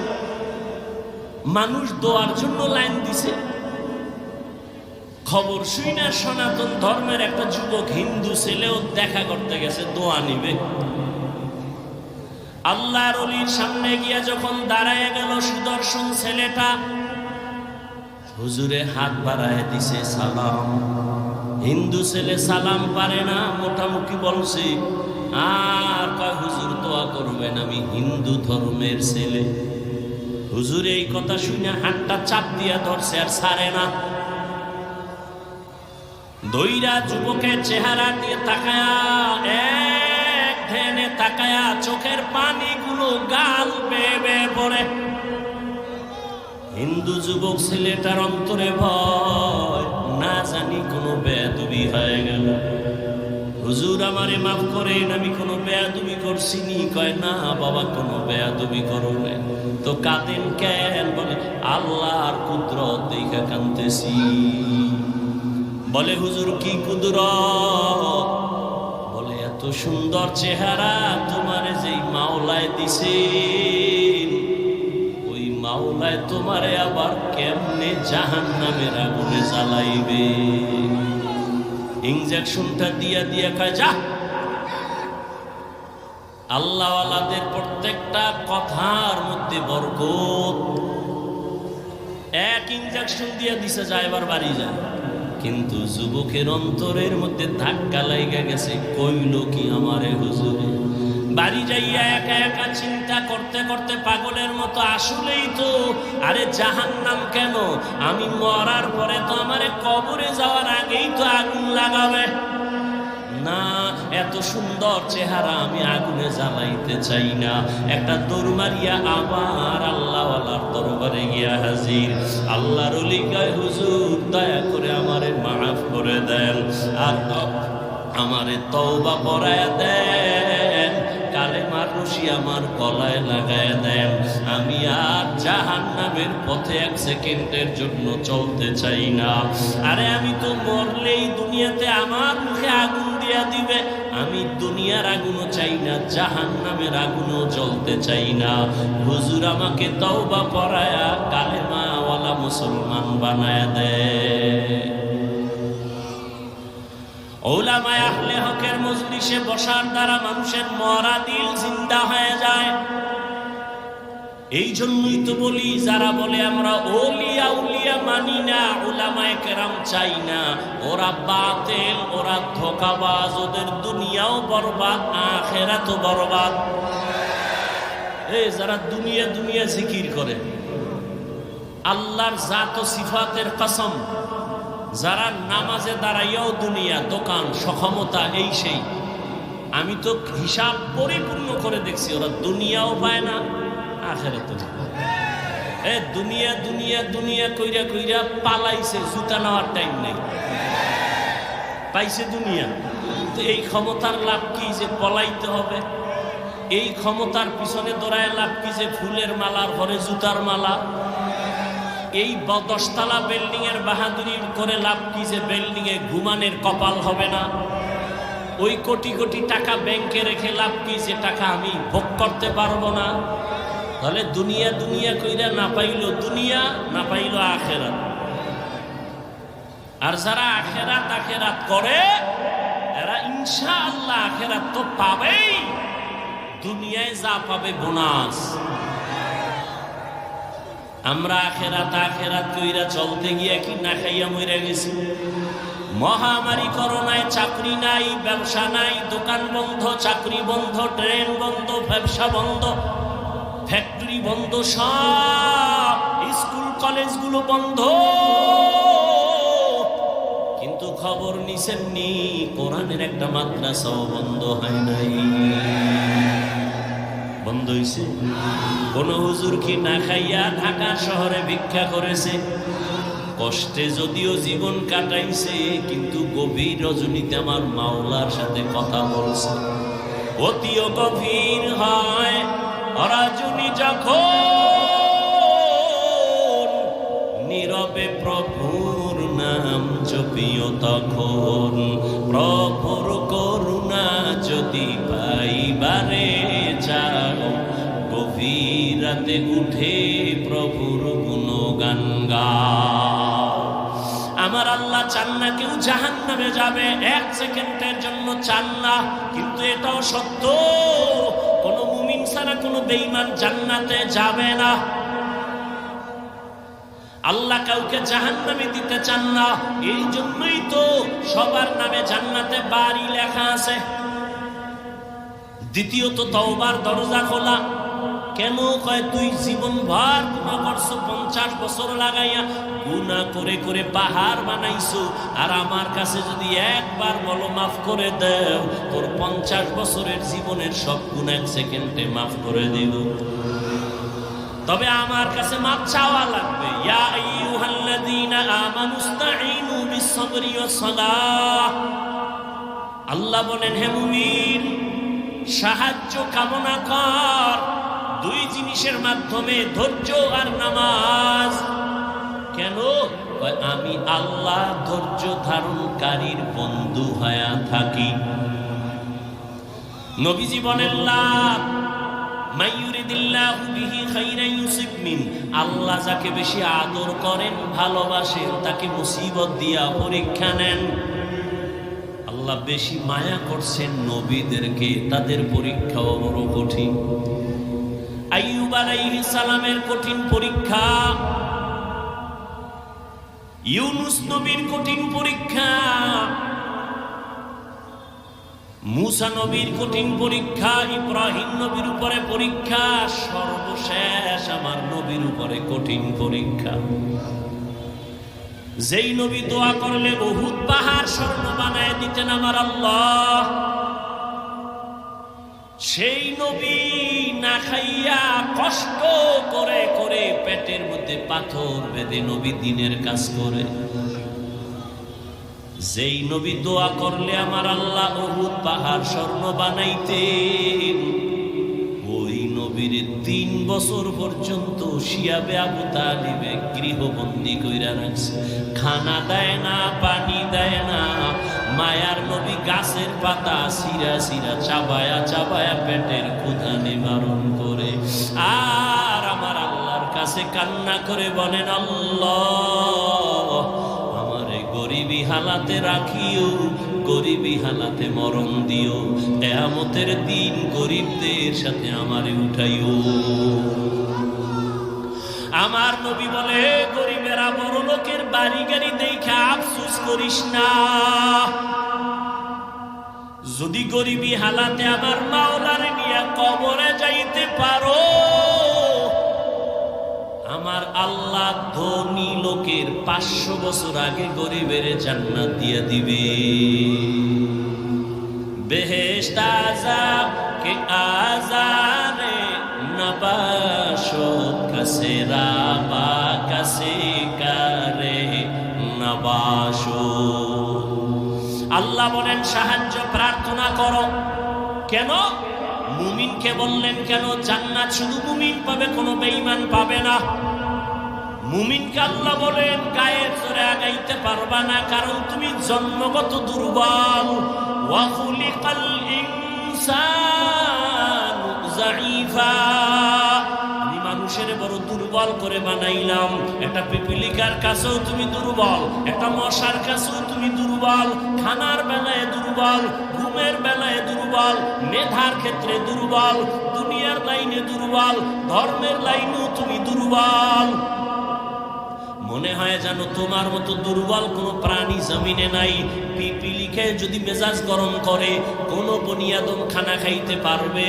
মানুষ দোয়ার জন্য লাইন দিছে। খবর শুই না সনাতন ধর্মের একটা যুবক হিন্দু ছেলেও দেখা করতে গেছে, দোয়া নিবে। আল্লাহর ওলির সামনে গিয়া যখন দাঁড়ায় গেল, সুদর্শন ছেলেটা হুজুরে হাত বাড়ায় দিছে সালাম। হিন্দু ছেলে সালাম পারে না, মোটামুটি বলছে, আর কয় হুজুর দোয়া করবেন, আমি হিন্দু ধর্মের ছেলে। হুজুর এই কথা শুনে হাতটা চাপ দিয়া ধরছে, আর ছাড়ে না। দইরা যুবকের চেহারা দিয়ে তাকায়া, এক ধ্যানে তাকায়া, চোখের পানিগুলো গাল বেয়ে বেয়ে পড়ে। হিন্দু যুবক ছেলেটার অন্তরে ভয়, না জানি কোনো বেয়াদবি হয়ে গেল। হুজুর আমারে মাফ করেন, আমি কোনো বেয়াদবি করছি নি। কয় না বাবা, কোনো বেয়াদবি করো না। তো কাঁদেন কেন? বলে আল্লাহর কুদরত দেখা কাঁদতেছি। বলে হুজুর কি কুদরত? বলে এত সুন্দর চেহারা তোমারে যেই মাওলায় দিছে, ওই মাওলায় তোমারে আবার কেমনে জাহান্নামের আগুনে জ্বালাইবে। ইনজেকশনটা দিয়া দিয়া কয় যা। আল্লাহওয়ালাদের প্রত্যেকটা কথার মধ্যে বরকত। এক ইনজেকশন দিয়ে দিছে যায় এবার বাড়ি যায়, কিন্তু যুবকের অন্তরের মধ্যে ধাক্কা লাইগা গেছে, কইল কি আমারে হুজুরে। বাড়ি যাইয়া একা একা চিন্তা করতে করতে পাগলের মতো, আসলেই তো আরে জাহান্নাম কেন? আমি মরার পরে তো আমারে কবরে যাওয়ার আগেই তো আগুন লাগাবে না। এত সুন্দর চেহারা আমি আগুনে জ্বালাইতে চাই না। একটা দৌড় মারিয়া আবার আল্লাহওয়ালার দরবারে গিয়া হাজির। আল্লাহর ওলি কয় হুজুর দয়া করে আমারে মাফ করে দেন, আর আমারে তওবা পড়ায়া দেন, কালেমার রশি আমার গলায় লাগায় দেন। আমি আর জাহান্নামের পথে এক সেকেন্ডের জন্য চলতে চাই না। আরে আমি তো মরলেই দুনিয়াতে আমার মুখে আগুন দিয়া দিবে। আমি দুনিয়ার আগুনও চাই না, জাহান্নামের আগুনও জ্বলতে চাই না। হুজুর আমাকে তওবা পড়ায়া কালেমাওয়ালা মুসলমান বানায় দেয়। ওলামায়ে আহলে হকের মজলিসে বসার দ্বারা মানুষের মরা দিল জিন্দা হয়ে যায়। এই জন্যই তো বলি, যারা বলে আমরা ওলিয়া উলিয়া মানি না, উলামায়ে কেরাম চাই না, ওরা বাতিল, ওরা ধোঁকাবাজ, ওদের দুনিয়াও বরবাদ আখিরাতও বরবাদ। এই যারা দুনিয়া দুনিয়া জিকির করে, আল্লাহর জাত ও সিফাতের কসম, যারা নামাজে দাঁড়াইয়াও দুনিয়া, দোকান, সক্ষমতা, এই সেই, আমি তো হিসাব পরিপূর্ণ করে দেখছি, ওরা দুনিয়াও পায় না আখিরাতও। দুনিয়া দুনিয়া দুনিয়া কইরা কইরা পালাইছে, জুতা নেওয়ার টাইম নেই, পাইছে দুনিয়া। তো এই ক্ষমতার লাভ কি যে পলাইতে হবে? এই ক্ষমতার পিছনে দৌড়ায় লাভ কি যে ফুলের মালার ঘরে জুতার মালা? এই 10তলা বিল্ডিং এর বাহাদুরি করে লাভ কি যে বিল্ডিং এ ঘুমানের কপাল হবে না? ওই কোটি কোটি টাকা ব্যাংকে রেখে লাভ কি যে টাকা আমি ভোগ করতে পারবো না? তাহলে দুনিয়া দুনিয়া কইরা না পাইল দুনিয়া, না পাইল আখিরাত। আর যারা আখিরাত আখিরাত করে, এরা ইনশাআল্লাহ আখিরাত তো পাবেই, দুনিয়ায় যা পাবে বোনাস। আমরা আখিরাত আখিরাত কইরা চলতে গিয়া কি না খাইয়া মইরা গেছি। মহামারী করোনায় চাকরি নাই, ব্যবসা নাই, দোকান বন্ধ, চাকরি বন্ধ, ট্রেন বন্ধ, ব্যবসা বন্ধ, ফ্যাক্টরি বন্ধ, সব স্কুল কলেজগুলো বন্ধ। কিন্তু খবর নিছেননি, কোরআনের একটা মাদ্রাসাও বন্ধ হয় নাই। বন্ধ হয়েছে? কোন হুজুর কি না খাইয়া ঢাকা শহরে ভিক্ষা করেছে? কষ্টে যদিও জীবন কাটাইছে, কিন্তু গভীর রজনীতে আমার মাওলার সাথে কথা বলছে। অতিও গভীর হয় রজনী যখন, নীরবে প্রভুর নাম জপিও তখন। প্রভুর করুণা যদি পাইবারে চাও, গভীর রাতে উঠে প্রভুর গুণগান গাও। আমার আল্লাহ চান না কেউ জাহান্নামে যাবে, এক সেকেন্ডের জন্য চান না। কিন্তু এটাও সত্য, কোন মুমিন ছাড়া কোন বেঈমান জান্নাতে যাবে না। আল্লাহ কাউকে জাহান্নামে দিতে চান না। এই জন্যই তো সবার নামে জান্নাতে বাড়ি লেখা আছে। দ্বিতীয়ত তওবার দরজা খোলা। কেন কয় তুই জীবন ভর গুনাহ করছো, 50 বছর লাগাইয়া গুনাহ করে করে পাহাড় বানাইছো, আর আমার কাছে যদি একবার বলো মাফ করে দাও, তোর 50 বছরের জীবনের সব গুনাহ এক সেকেন্ডে মাফ করে দিব। তবে আমার কাছে মাপ চাওয়া লাগবে। ইয়া আইয়ুহাল্লাযীনা আমানুস্তাঈনু বিস-সাবরি ওয়াস-সালাহ। আল্লাহ বলেন, হে মুমিন, সাহায্য কামনা কর, দুই জিনিসের মাধ্যমে, ধৈর্য আর নামাজ। কেন? আমি আল্লাহ ধৈর্য ধারণকারীর বন্ধু হয়ে থাকি। নবীজি বলেন, আল্লাহ যাকে বেশি আদর করেন, ভালোবাসেন, তাকে মুসিবত দিয়া পরীক্ষা নেন। আল্লাহ বেশি মায়া করছেন নবীদেরকে, তাদের পরীক্ষাও বড় কঠিন। আইয়ুব আলাইহিস সালামের কঠিন পরীক্ষা, ইউনুস নবীর কঠিন পরীক্ষা, মুসা নবীর কঠিন পরীক্ষা, ইব্রাহিম নবীর উপরে পরীক্ষা, সর্বশেষ আমার নবীর উপরে কঠিন পরীক্ষা। যেই নবী দোয়া করলে উহুদ পাহাড় স্বর্ণ বানায় দিতেন আমার আল্লাহ, সেই নবী না খাইয়া কষ্ট করে করে পেটের মধ্যে পাথর বেঁধে নবী দিনের কাজ করে। যেই নবী দোয়া করলে আমার আল্লাহ উহুদ পাহাড় স্বর্ণ বানাইতেন, ওই নবীর 3 বছর পর্যন্ত শিয়াবে আবু তালিবে গৃহবন্দী কইরা রাখছে। খানা দেয় না, পানি দেয় না। মায়ার নবী গাছের পাতা সিরা সিরা চাবায়া চাবায়া পেটের ক্ষুধা নিবারণ করে। আর আমার আল্লাহর কাছে কান্না করে বলেন, আল্লাহ আমারে গরিবী হালাতে রাখিও, গরিবী হালাতে মরণ দিও, কিয়ামতের দিন গরিবদের সাথে আমারে উঠাইও। আমার নবী বলে, গরিবেরা বড় লোকের বাড়ি গাড়ি দেখে আফসোস করিস না। যদি গরিবী হালাতে আমার মাওলারে নিয়ে কবরে যাইতে পারো, আমার আল্লাহ ধনী লোকের 500 বছর আগে গরিবের জান্নাত দিয়ে দিবে। বেহেশত আযাব কে আযারে নবাশো কাসে রাবা কাসে কারে নবাশো। আল্লাহ বলেন, সাহায্য প্রার্থনা করো। কেন? মুমিনকে বললেন কেন? জান্নাত শুধু মুমিন পাবে, কোনো বেঈমান পাবে না। মুমিনকে আল্লাহ বলেন, গায়ের জোরে আগাইতে পারবা না, কারণ তুমি জন্মগত দুর্বল। ওয়া খুলিকাল ইনসানু যায়ীফা, আমি মানুষের বড় দুর্বল করে বানাইলাম। একটা পিপিলিকার কাছেও তুমি দুর্বল, একটা মশার কাছেও তুমি দুর্বল, খানার বেলায় দুর্বল, ঘুমের বেলায় দুর্বল, মেধার ক্ষেত্রে দুর্বল, দুনিয়ার লাইনে দুর্বল, ধর্মের লাইনেও তুমি দুর্বল। মনে হয় যেন তোমার মতো দুর্বল কোনো প্রাণী জমিনে নাই। পিপিলিকে যদি মেজাজ গরম করে, কোনো বনিয়াদম খানা খাইতে পারবে?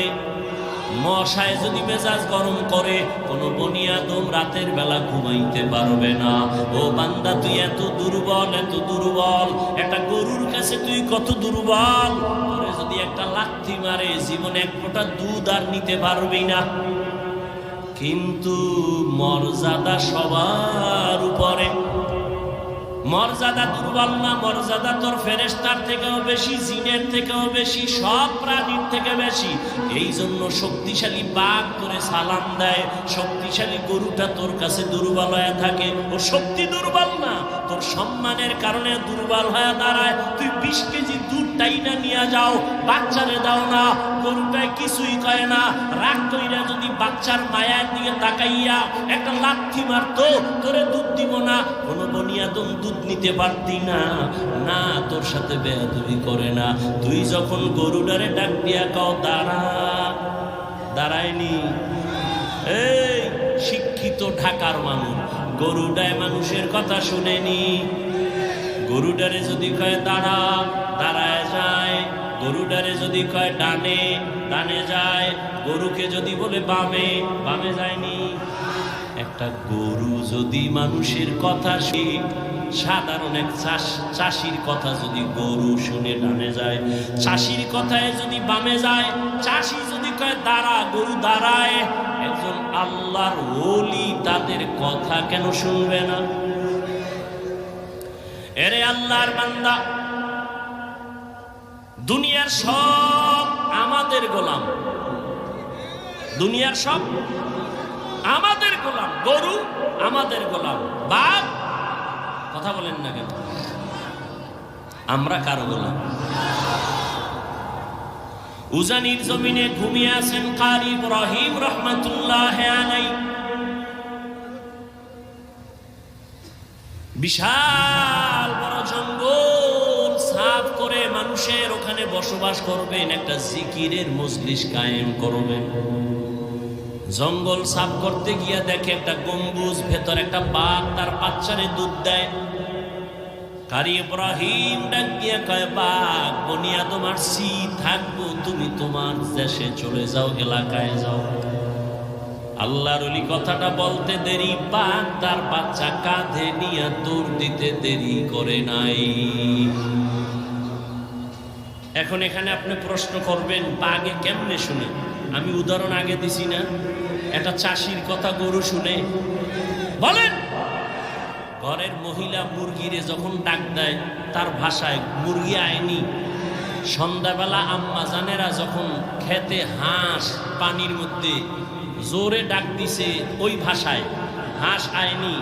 মশায় যদি মেজাজ গরম করে, কোনো বনিয়াদম রাতের বেলা ঘুমাইতে পারবে না। ও বান্দা, তুই এত দুর্বল, এত দুর্বল। একটা গরুর কাছে তুই কত দুর্বল। তোরে যদি একটা লাথি মারে, জীবনে 1 ফোঁটা দুধ আর নিতে পারবি না। কিন্তু মর্যাদা সবার উপরে। মর্যাদা দুর্বল না, মর্যাদা তোর ফেরেশতার থেকেও বেশি, জিনের থেকেও বেশি, সব প্রাণীর থেকে বেশি। এই জন্য শক্তিশালী বাঘ তোরে সালাম দেয়, শক্তিশালী গরুটা তোর কাছে দুর্বল হয়ে থাকে। ও শক্তি দুর্বল না, তোর সম্মানের কারণে দুর্বল হয়ে দাঁড়ায়। তুই 20 কেজি দুধ টাইনা নিয়ে যাও, বাচ্চারে দাও না, গরুটায় কিছুই কয় না। রাগ কইরা যদি বাচ্চার মায়ের দিকে তাকাইয়া একটা লাথি মারতো, তোরে দুধ দিব না। কোনো বনিয়াদম দুধ নিতে পারতি না। না, তোর সাথে বেয়াদবি করে না। তুই যখন গরুটারে ডাক দিয়া কাও, দাঁড়া, দাঁড়ায়নি। এই শিক্ষিত ঢাকার মানুষ, গরুটায় মানুষের কথা শুনেনি। গরুটারে যদি কয় দাঁড়া, দাঁড়ায় যায়। গরুটারে যদি কয় ডানে, ডানে যায়। গরুকে যদি বলে বামে, বামে যায়নি। একটা গরু যদি মানুষের কথা শুনে, সাধারণ এক চাষির কথা যদি গরু শুনে ডানে যায়, চাষির কথায় যদি বামে যায়, চাষি যদি কয় দাঁড়া, গরু দাঁড়ায়। একজন আল্লাহর ওলি তাদের কথা কেন শুনবে না? এরে আল্লাহর বান্দা, দুনিয়ার সব আমাদের গোলাম। দুনিয়ার সব আমাদের গোলাম, গরু আমাদের গোলাম, বাঘ, কথা বলেন না কেন, আমরা কারো গোলাম। উজানির জমিনে ঘুমিয়ে আছেন কারি ইব্রাহিম রহমাতুল্লাহ আলাইহি। বিশাল বড় জঙ্গল সাফ করে মানুষের ওখানে বসবাস করবেন, একটা জিকিরের মজলিস কায়েম করবেন। জঙ্গল সাফ করতে গিয়া দেখে একটা গম্বুজ, ভেতর একটা বাঘ তার বাচ্চারে দুধ দেয়। কারি ইব্রাহিম ডাক দিয়া কয়, বাঘ বনিয়াদম আসছি, থাকবো, তুমি তোমার দেশে চলে যাও, এলাকায় যাও। আল্লাহর ওলি কথাটা বলতে দেরি, বাঘ তার বাচ্চা কাঁধে নিয়ে দৌড় দিতে দেরি করে নাই। এখন এখানে আপনি প্রশ্ন করবেন, বাঘে কেমনে শুনে? আমি উদাহরণ আগে দিছি না, একটা চাষির কথা গরু শুনে? বলেন, ঘরের মহিলা মুরগিরে যখন ডাক দেয় তার ভাষায়, মুরগি আয়নি। সন্ধ্যাবেলা আম্মা জানেরা যখন খেতে হাঁস পানির মধ্যে জোরে ডাক দিছে ওই ভাষায়, হাঁস আয়নি।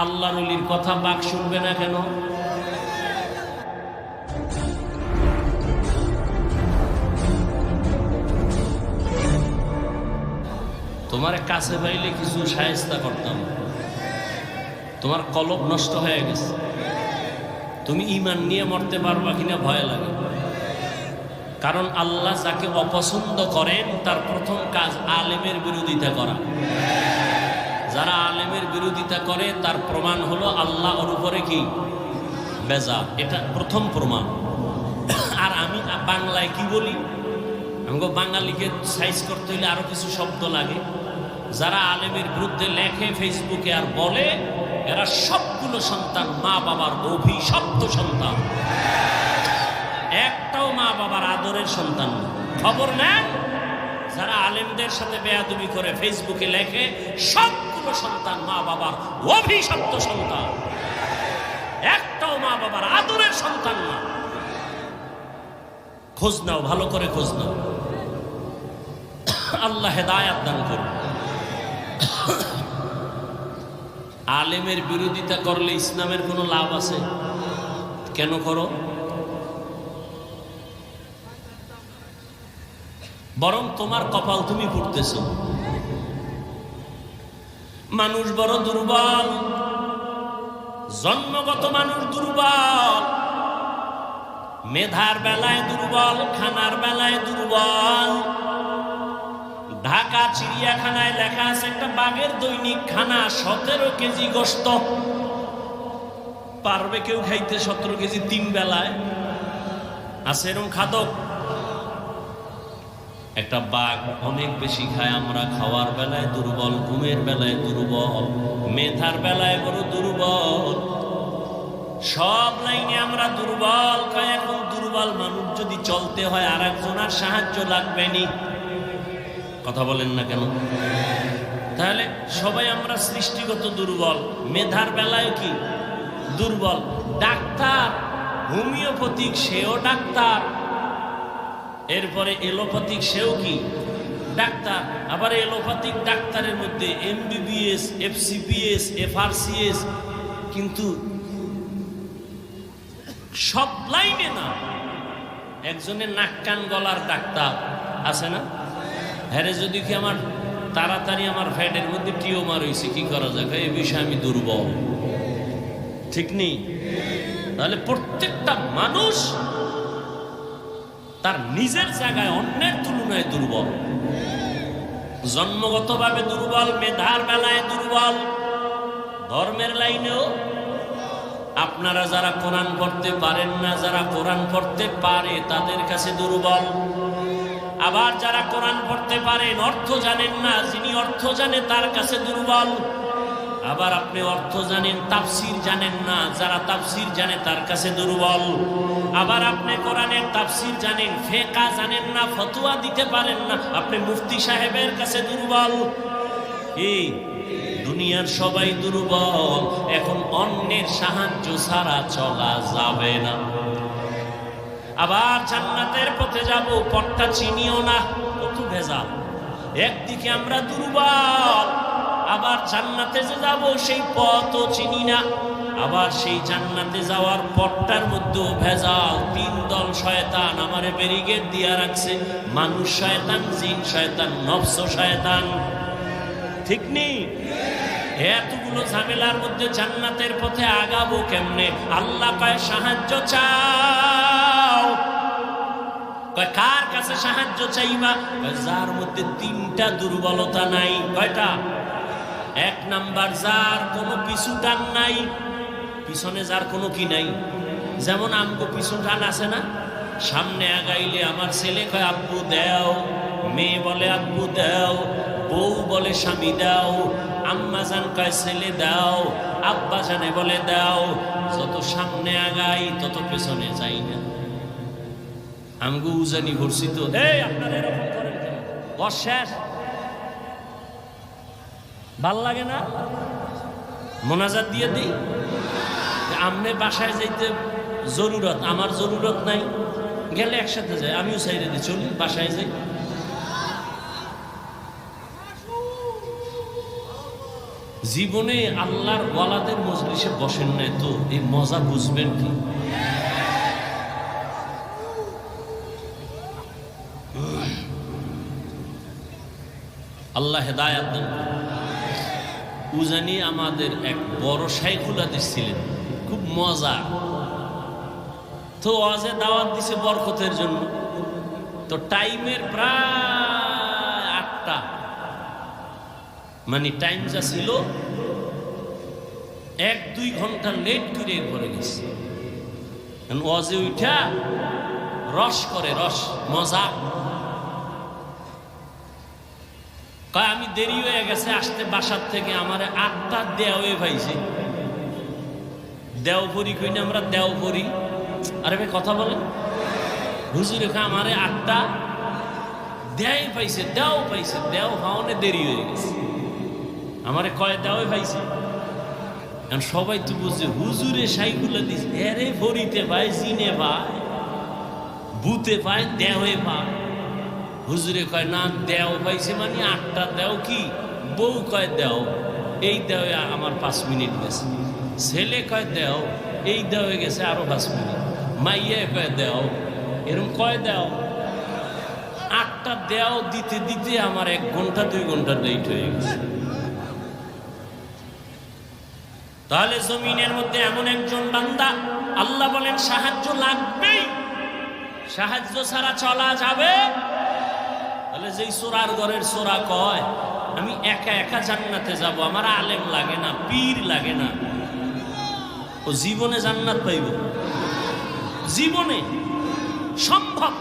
আল্লাহর ওলির কথা বাঘ শুনবে না কেন? তোমার কাছে পাইলে কিছু শায়েস্তা করতাম, তোমার কলব নষ্ট হয়ে গেছে, তুমি ঈমান নিয়ে মরতে পারবা কিনা ভয় লাগে। কারণ আল্লাহ যাকে অপছন্দ করেন তার প্রথম কাজ আলেমের বিরোধিতা করা। যারা আলেমের বিরোধিতা করে তার প্রমাণ হলো আল্লাহ ওর উপরে কি বেজা, এটা প্রথম প্রমাণ। আর আমি বাংলায় কি বলি, আমাকে বাঙালিকে সাইজ করতে হলে আরো কিছু শব্দ লাগে। যারা আলেমের বিরুদ্ধে লেখে ফেসবুকে আর বলে, এরা সবগুলো সন্তান মা বাবার অভিশপ্ত সন্তান, একটাও মা বাবার আদরের সন্তান না। খবর নেন, যারা আলেমদের সাথে বেয়াদবি করে ফেসবুকে লেখে, সবগুলো সন্তান মা বাবার অভিশপ্ত সন্তান, একটাও মা বাবার আদরের সন্তান না। খোঁজ নাও, ভালো করে খোঁজ নাও। আল্লাহ হেদায়াত দান করুন। আলেমের বিরোধিতা করলে ইসলামের কোনো লাভ আছে? কেন করো? বরং তোমার কপাল তুমি ফুটতেছ। মানুষ বড় দুর্বল, জন্মগত মানুষ দুর্বল, মেধার বেলায় দুর্বল, খানার বেলায় দুর্বল। ঢাকা চিড়িয়াখানায় লেখা আছে একটা বাঘের দৈনিক খানা 17 কেজি গোশত। পারবে কেউ খাইতে 17 কেজি 3 বেলায়? আছে এরকম খাদক? একটা বাঘ অনেক বেশি খায়। আমরা খাওয়ার বেলায় দুর্বল, ঘুমের বেলায় দুর্বল, মেধার বেলায় বড় দুর্বল, সব লাইনে আমরা দুর্বল। এখন দুর্বল মানুষ যদি চলতে হয় আর একজনের সাহায্য লাগবে নি, কথা বলেন না কেন? তাহলে সবাই আমরা সৃষ্টিগত দুর্বল, মেধার বেলায় কি দুর্বল। ডাক্তার হোমিওপ্যাথিক সেও ডাক্তার, এরপরে এলোপ্যাথিক সেও কি ডাক্তার। আবার এলোপ্যাথিক ডাক্তারের মধ্যে এমবিবিএস, এফসিপিএস, এফআরসিএস, কিন্তু সব লাইনে না। একজনের নাক কান গলার ডাক্তার আছে না? হ্যাঁ, যদি কি আমার তাড়াতাড়ি আমার ফ্যাটের মধ্যে টিউমার হয়েছে, কি করা যায়? এই বিষয়ে আমি দুর্বল, ঠিক নেই? তাহলে প্রত্যেকটা মানুষ তার নিজের জায়গায় অন্যের তুলনায় দুর্বল, জন্মগতভাবে দুর্বল, মেধার বেলায় দুর্বল, ধর্মের লাইনেও। আপনারা যারা কোরআন পড়তে পারেন না, যারা কোরআন পড়তে পারে তাদের কাছে দুর্বল। আবার যারা কোরআন পড়তে পারেন, অর্থ জানেন না, যিনি অর্থ জানে তার কাছে দুর্বল। আবার আপনি অর্থ জানেন, তাফসীর জানেন না, যারা তাফসীর জানে তার কাছে দুর্বল। আবার আপনি কোরআনের তাফসীর জানেন, ফিকহ জানেন না, ফতোয়া দিতে পারেন না, আপনি মুফতি সাহেবের কাছে দুর্বল। এই দুনিয়ার সবাই দুর্বল। এখন অন্যের সাহায্য ছাড়া চলা যাবে না। আবার জান্নাতের পথে যাব, পথটা চিনিও না, কত ভেজাল। একদিকে আমরা দুর্বল, আবার জান্নাতে যে যাব সেই পথও চিনি না, আবার সেই জান্নাতে যাওয়ার পথটার মধ্যেও ভেজাল। তিন দল শয়তান আমারে ব্যারিকেড দিয়া রাখছে, মানুষ শয়তান, জিন শয়তান, নফস শয়তান। ঠিক নেই? এতগুলো ঝামেলার মধ্যে জান্নাতের পথে আগাবো কেমনে? আল্লাহ কয় সাহায্য চাও। কয় কার কাছে সাহায্য চাইবা? যার মধ্যে তিনটা দুর্বলতা নাই। কয়টা? এক নাম্বার, যার কোনো পিছু টান নাই, পিছনে যার কোনো কি নাই। যেমন আমগো পিছু টান আছে না, সামনে আগাইলে আমার ছেলে কয় আব্বু দেও, মেয়ে বলে আব্বু দেও, বউ বলে স্বামী দাও, আম্মা জান কয় ছেলে দাও, আব্বা জানে বলে দাও। যত সামনে আগাই তত পেছনে যাই না। আমগো উজানি ভরছি তো, এই আপনারা এরকম করেন কেন? অশেষ ভাল লাগে না? মোনাজাত দিয়ে দিই, আমনে বাসায় যাইতে জরুরত, আমার জরুরত নাই, গেলে একসাথে যাই, আমিও সাইডে দিই, চলি বাসায় যাই। জীবনে আল্লাহর ওয়ালাদের মজলিসে বসেন নাই তো এই মজা বুঝবেন কি? আল্লাহ হেদায়াত দান করুন। উজানি আমাদের এক বড় শাইখুল হাদিস ছিলেন, খুব মজা। তো ওয়াজে দাওয়াত দিছে বরকতের জন্য, তো টাইমের প্রায় 8টা, মানে টাইম যা ছিল 1-2 ঘন্টা লেট করে ঘরে গেছে। ওয়াজে উঠা রস করে, রস মজা। কয় আমি দেরি হয়ে গেছে আসতে বাসার থেকে, আমার 8টা দেওয়ে পাইছে। দেও পড়ি কই না আমরা, দেও পড়ি। আরে ভাই কথা বলেন, হুজুর রেখা আমারে 8টা দেয় পাইছে, দেও পাইছে, দেও হাওনে দেরি হয়ে গেছে। আমারে কয় দেওয়ে পাইছে। এখন সবাই তো বুঝছে হুজুরে সাইগুলা দিস, এরে ভরিতে পায়, জিনে পায়, বুতে পায়, দেওয়ে পায়। হুজুরে কয় না, দেও পাইছে মানে 8টা দেও কি? বউ কয় দেও, এই দেওয়ে আমার 5 মিনিট গেছে। ছেলে কয় দেও, এই দেওয়ে গেছে আরো 5 মিনিট। মাইয়া কয় দেও, এরকম কয় দেও। 8টা দেও দিতে দিতে আমার 1 ঘন্টা 2 ঘন্টা লেট হয়ে গেছে। তাহলে জমিনের মধ্যে এমন একজন বান্দা, আল্লাহ বলেন সাহায্য লাগবেই, সাহায্য ছাড়া চলা যাবে? তাহলে যেই সোরার ঘরের সোরা কয় আমি একা একা জান্নাতে যাব, আমার আলেম লাগে না, পীর লাগে না, ও জীবনে জান্নাত পাইব? জীবনে সম্ভব।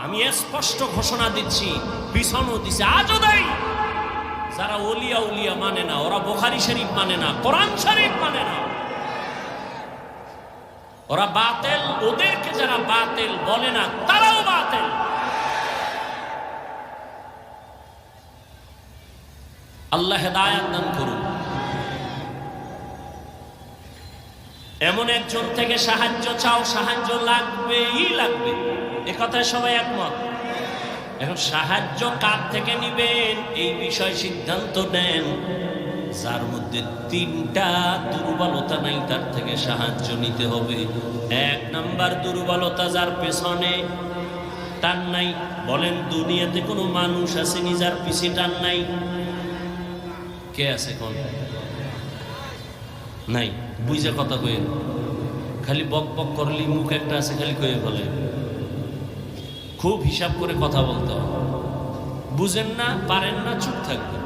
আমি স্পষ্ট ঘোষণা দিচ্ছি, পিছনও দিছে, আজও দেয়। যারা ওলিয়া উলিয়া মানে না, ওরা বুখারী শরীফ মানে না, কোরআন শরীফ মানে না, ওরা বাতিল। ওদেরকে যারা বাতিল বলে না, তারাও বাতিল। আল্লাহ হেদায়াত দান করুন। এমন একজন থেকে সাহায্য চাও, সাহায্য লাগবেই লাগবে, এ কথায় সবাই একমত। এখন সাহায্য কার থেকে নিবেন এই বিষয়ে সিদ্ধান্ত নেন। যার মধ্যে 3টা দুর্বলতা নাই তার থেকে সাহায্য নিতে হবে। 1 নাম্বার দুর্বলতা, যার পেছনে টান নাই। বলেন দুনিয়াতে কোনো মানুষ আছে যার পিছে টান নাই? কে আছে? কোন নাই? বুঝে কথা কয়ে, খালি বক বক করলি মুখ একটা আছে খালি কয়ে বলে। খুব হিসাব করে কথা বলতে হবে। বুঝেন না, পারেন না, চুপ থাকবেন।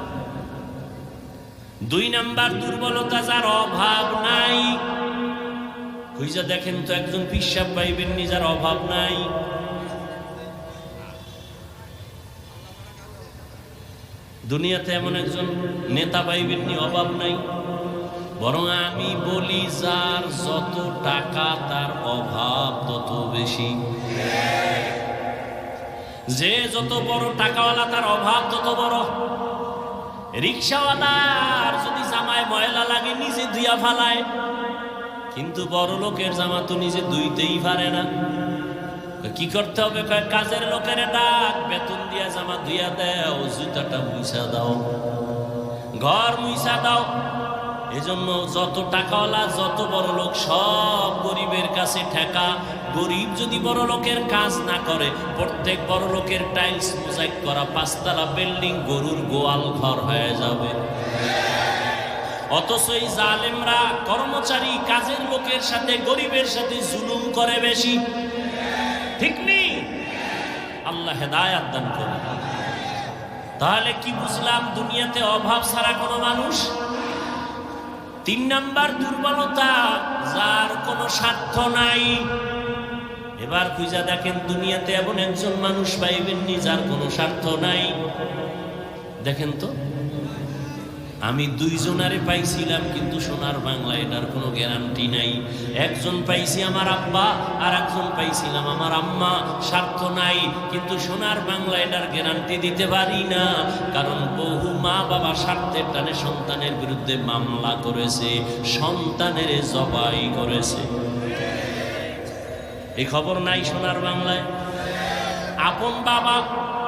2 নাম্বার দুর্বলতা, যার অভাব নাই। খুঁজে দেখেন তো একজন পিসাব পাইবেন নি যার অভাব নাই? দুনিয়াতে এমন একজন নেতা পাইবেন নি অভাব নাই? বরং আমি বলি, যার যত টাকা তার অভাব তত বেশি। যে যত বড় টাকাওয়ালা তার অভাব তত বড়। রিক্সাওয়ালার যদি জামায় ময়লা লাগে নিজে ধুইয়া ফালায়, কিন্তু বড় লোকের জামা তো নিজে ধুইতেই পারে না। কি করতে হবে? কয় কাজের লোকের ডাক, বেতন দিয়া জামা ধুইয়া দাও, জুতাটা মুইছা দাও, ঘর মুইছা দাও। এজন্য যত টাকাওয়ালা যত বড় লোক সব গরিবের কাছে ঠেকা। গরিব যদি বড় লোকের কাজ না করে, প্রত্যেক বড় লোকের টাইলস মোজাইক করা 5 তলা বিল্ডিং গরুর গোয়াল ঘর হয়ে যাবে। অথচ এই জালেমরা কর্মচারী কাজের লোকের সাথে গরিবের সাথে জুলুম করে বেশি। ঠিক নেই? আল্লাহ হেদায়াত দান করে। তাহলে কি বুঝলাম? দুনিয়াতে অভাব ছাড়া কোনো মানুষ। 3 নাম্বার দুর্বলতা, যার কোনো স্বার্থ নাই। এবার খুঁজা দেখেন দুনিয়াতে এমন একজন মানুষ পাইবেননি যার কোনো স্বার্থ নাই। দেখেন তো, আমি 2 জনারে পাইছিলাম, কিন্তু সোনার বাংলা এটার কোনো গ্যারান্টি নাই। একজন পাইছি আমার আব্বা, আর একজন পাইছিলাম আমার আম্মা। স্বার্থ নাই, কিন্তু সোনার বাংলা এটার গ্যারান্টি দিতে পারি না। কারণ বহু মা বাবা স্বার্থের টানে সন্তানের বিরুদ্ধে মামলা করেছে, সন্তানের জবাই করেছে। এই খবর নাই সোনার বাংলায়? আপন বাবা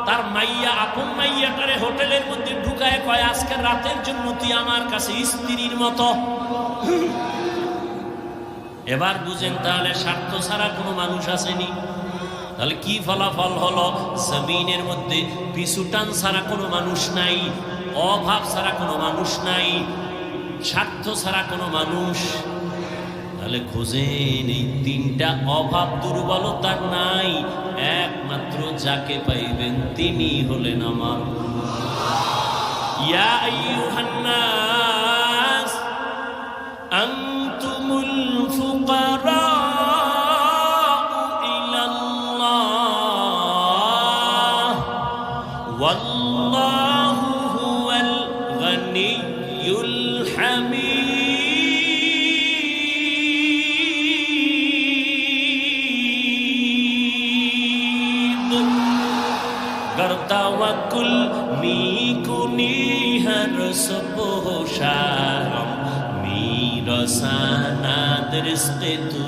তার মাইয়া, আপন মাইয়াটারে হোটেলের মধ্যে ঢুকায় কয়, আজকের রাতের জন্য তুই আমার কাছে স্ত্রীর মতো। এবার বুঝেন তাহলে স্বার্থ ছাড়া কোনো মানুষ আসেনি। তাহলে কি ফলাফল হলো? জমিনের মধ্যে পিছুটান ছাড়া কোনো মানুষ নাই, অভাব ছাড়া কোনো মানুষ নাই, স্বার্থ ছাড়া কোনো মানুষ। তাহলে খোঁজেন এই 3টা অভাব দুর্বলতা নাই, একমাত্র যাকে পাইবেন তিনি হলেন আমার। ইয়া আইয়ুহান নাস আনতুমুল ফুকারা ইলাল্লাহ ওয়াল্লাহু হুয়াল গনিয়্যুল হামিদ। तवक्कुल मीकुनी हर सुबह शाम मीरसाना दरिस्ते तू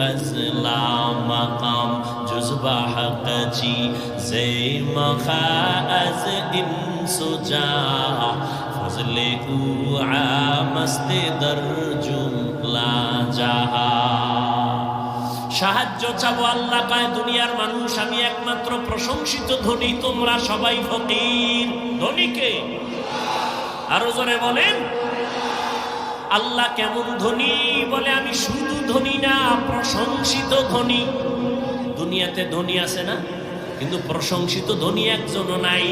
अज़ला मकाम जुज़बा हक़ची ज़े मखा अज़ इंसुजा फज़ले उ आमस्ते दर जुमला जहा। সাহায্য চাবো, আল্লাহ কয় দুনিয়ার মানুষ আমি একমাত্র প্রশংসিত ধনী, তোমরা সবাই ফকির। ধনীকে আরো জোরে বলেন। আল্লাহ কেমন ধনী? বলে আমি শুধু ধনী না, প্রশংসিত ধনী। দুনিয়াতে ধনী আছে না, কিন্তু প্রশংসিত ধনী একজনও নাই।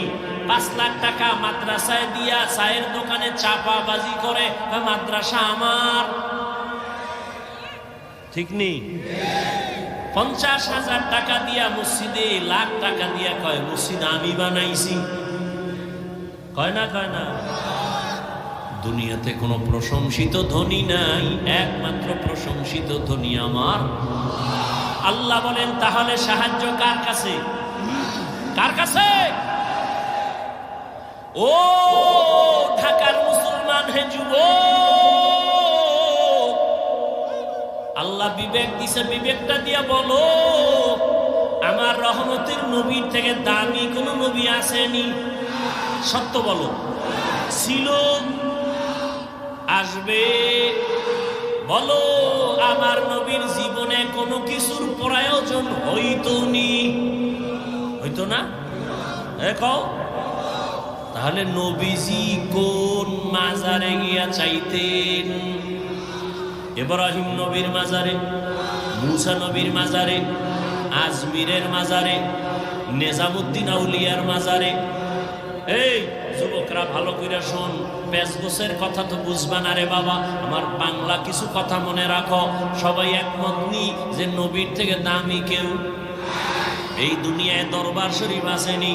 5 লাখ টাকা মাদ্রাসায় দিয়া চায়ের দোকানে চাপাবাজি করে, মাদ্রাসা আমার। ঠিক নেই? 50,000 টাকা দিয়া মসজিদে, লাখ টাকা দিয়া কয় মসজিদ আমি বানাইছি। কয় না? কয় না? দুনিয়াতে কোনো প্রশংসিত ধনী নাই, একমাত্র প্রশংসিত ধনী আমার আল্লাহ। বলেন তাহলে সাহায্য কার কাছে? কার কাছে? ও ঢাকার মুসলমান হে যুবক, আল্লাহ বিবেক দিছে, বিবেকটা দিয়া বলো আমার রহমতের নবীর থেকে দামি কোন নবী আসেনি? সত্য বলো। ছিল? আসবে? বলো আমার নবীর জীবনে কোনো কিছুর প্রয়োজন হইতো নি? হইতো না? দেখো তাহলে নবীজি কোন মাজারে গিয়া চাইতেন? ইব্রাহিম নবীর মাজারে, মুসা নবীর মাজারে, আজমিরের মাজারে, নিজামুদ্দিন আউলিয়ার মাজারে। এই যুবকরা ভালো করে শোন, পেশগোছের কথা তো বুঝবা না রে বাবা, আমার বাংলা কিছু কথা মনে রাখো। সবাই একমত নি যে নবীর থেকে দামি কেউ এই দুনিয়ায় দরবার শরীফ আসেনি?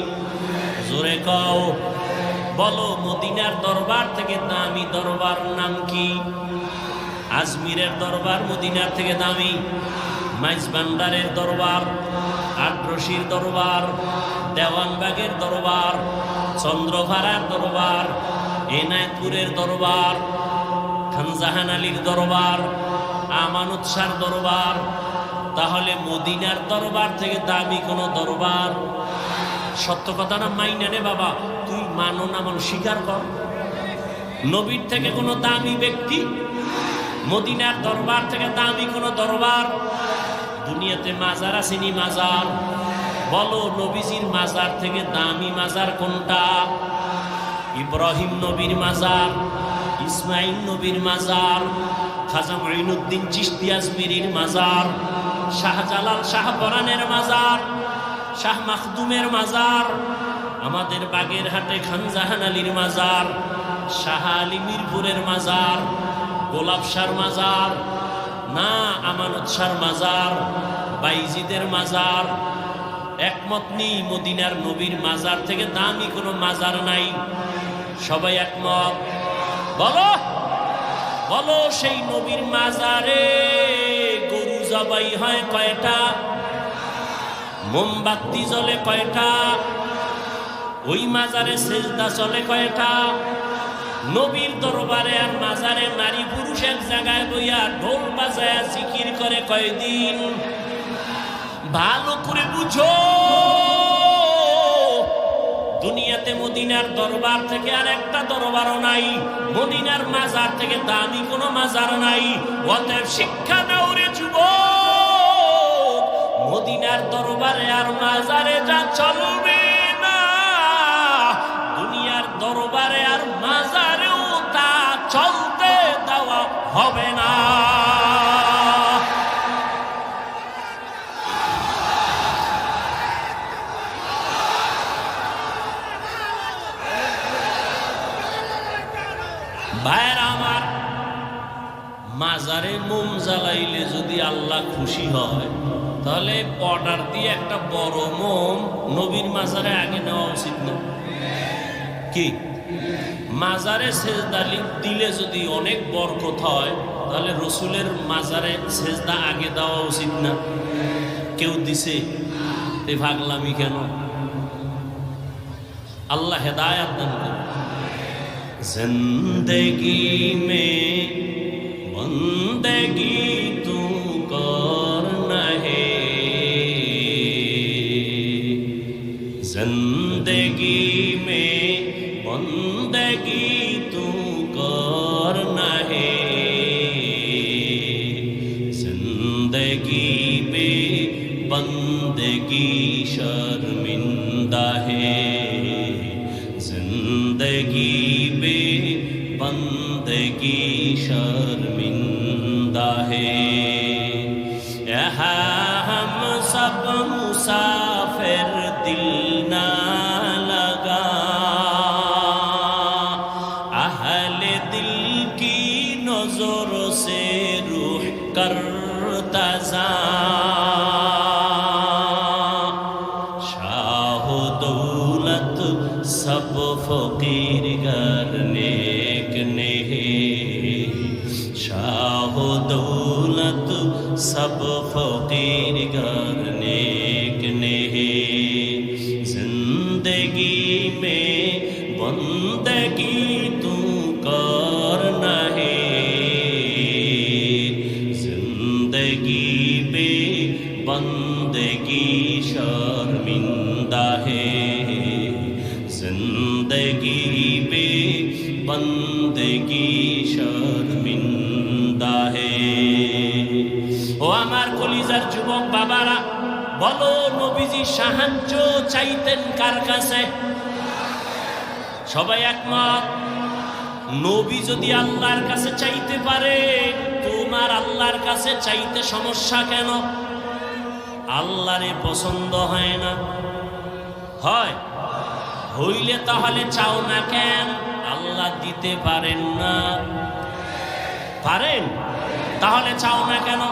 জোরে কও, বলো মদিনার দরবার থেকে দামি দরবার নাম কি? আজমিরের দরবার মদিনার থেকে দামি। মাইজ ভান্ডারের দরবার, আটরশির দরবার, দেওয়ানবাগের দরবার, চন্দ্রভাড়ার দরবার, এনায়তপুরের দরবার, খানজাহান আলীর দরবার, আমানত শাহর দরবার, তাহলে মদিনার দরবার থেকে দামি কোন দরবার? সত্য কথা না মাইনা নে বাবা, তুই মানো না মানো স্বীকার কর। নবীর থেকে কোনো দামি ব্যক্তি, মদিনার দরবার থেকে দামি কোনো দরবার? দুনিয়াতে মাজার আসেনি মাজার, বলো নবীজির মাজার থেকে দামি মাজার কোনটা? ইব্রাহিম নবীর মাজার, ইসমাইল নবীর মাজার, খাজা মুঈনুদ্দিন চিশতি আজমিরির মাজার, শাহজালাল শাহপরানের মাজার, শাহ মাখদুমের মাজার, আমাদের বাগেরহাটে খানজাহান আলীর মাজার, শাহ আলী মিরপুরের মাজার, গোলাপ শাহর মাজার, না আমানত শাহর মাজার, বাইজিদের মাজার। একমত নেই মদিনার নবীর মাজার থেকে দামি কোনো মাজার নাই। সবাই একমত? বলো বলো, সেই নবীর মাজারে গরু জবাই হয় কয়টা? মোমবাতি জ্বলে কয়টা? ওই মাজারে সেজদা চলে কয়টা? নবীর দরবারে আর মাজারে নারী পুরুষ এক জায়গায় বইয়া ঢোল বাজায়া জিকির করে কয়দিন? ভালো করে বুঝো, দুনিয়াতে মদিনার দরবার থেকে আর একটা দরবারও নাই, মদিনার মাজার থেকে দামি কোনো মাজার নাই। অতএব শিক্ষা নাও রে যুবক, মদিনার দরবারে আর মাজারে যা চলবে না, দুনিয়ার দরবারে আর মাজারেও তা চলতে দেওয়া হবে না। ভাইয়েরা আমার, মাজারে মোম জ্বালাইলে যদি আল্লাহ খুশি হয়, তাহলে অর্ডার দিয়ে একটা বড় মোম নবীর মাজারে আগে নেওয়া উচিত না কি? মাজারে সেজদা দিলে যদি অনেক বরকত হয়, তাহলে রসুলের মাজারে সেজদা আগে দেওয়া উচিত না? কেউ দিছে? এ ভাগলামি কেন? আল্লাহ হেদায়াত দান করুন। जिंदगी में बंदगी तू करना है, जिंदगी में बंदगी तू करना है, जिंदगी में बंदगी शर्मिंदा है, जिंदगी बंदगी शर्मिंदा है। यहाँ हम सब मुसाफिर, दिल ना लगा, अहले दिल की नजर से रूह करता जा, शाह दौलत सब फकीर करने शाह दौलत सब फकीर करने के, जिंदगी में बंदगी तू करना है, जिंदगी में बंदगी शर्मिंदा है, जिंदगी में बंदगी शर्मिंदा है। ও আমার কলিজার যুবক বাবারা, বলো নবীজি সাহায্য চাইতেন কার কাছে? সবাই একমত? নবী যদি আল্লাহর কাছে চাইতে পারে, তোমার আল্লাহর কাছে চাইতে সমস্যা কেন? আল্লাহরে পছন্দ হয় না? হয়? হইলে তাহলে চাও না কেন? আল্লাহ দিতে পারেন না? পারেন? তাহলে চাও না কেন?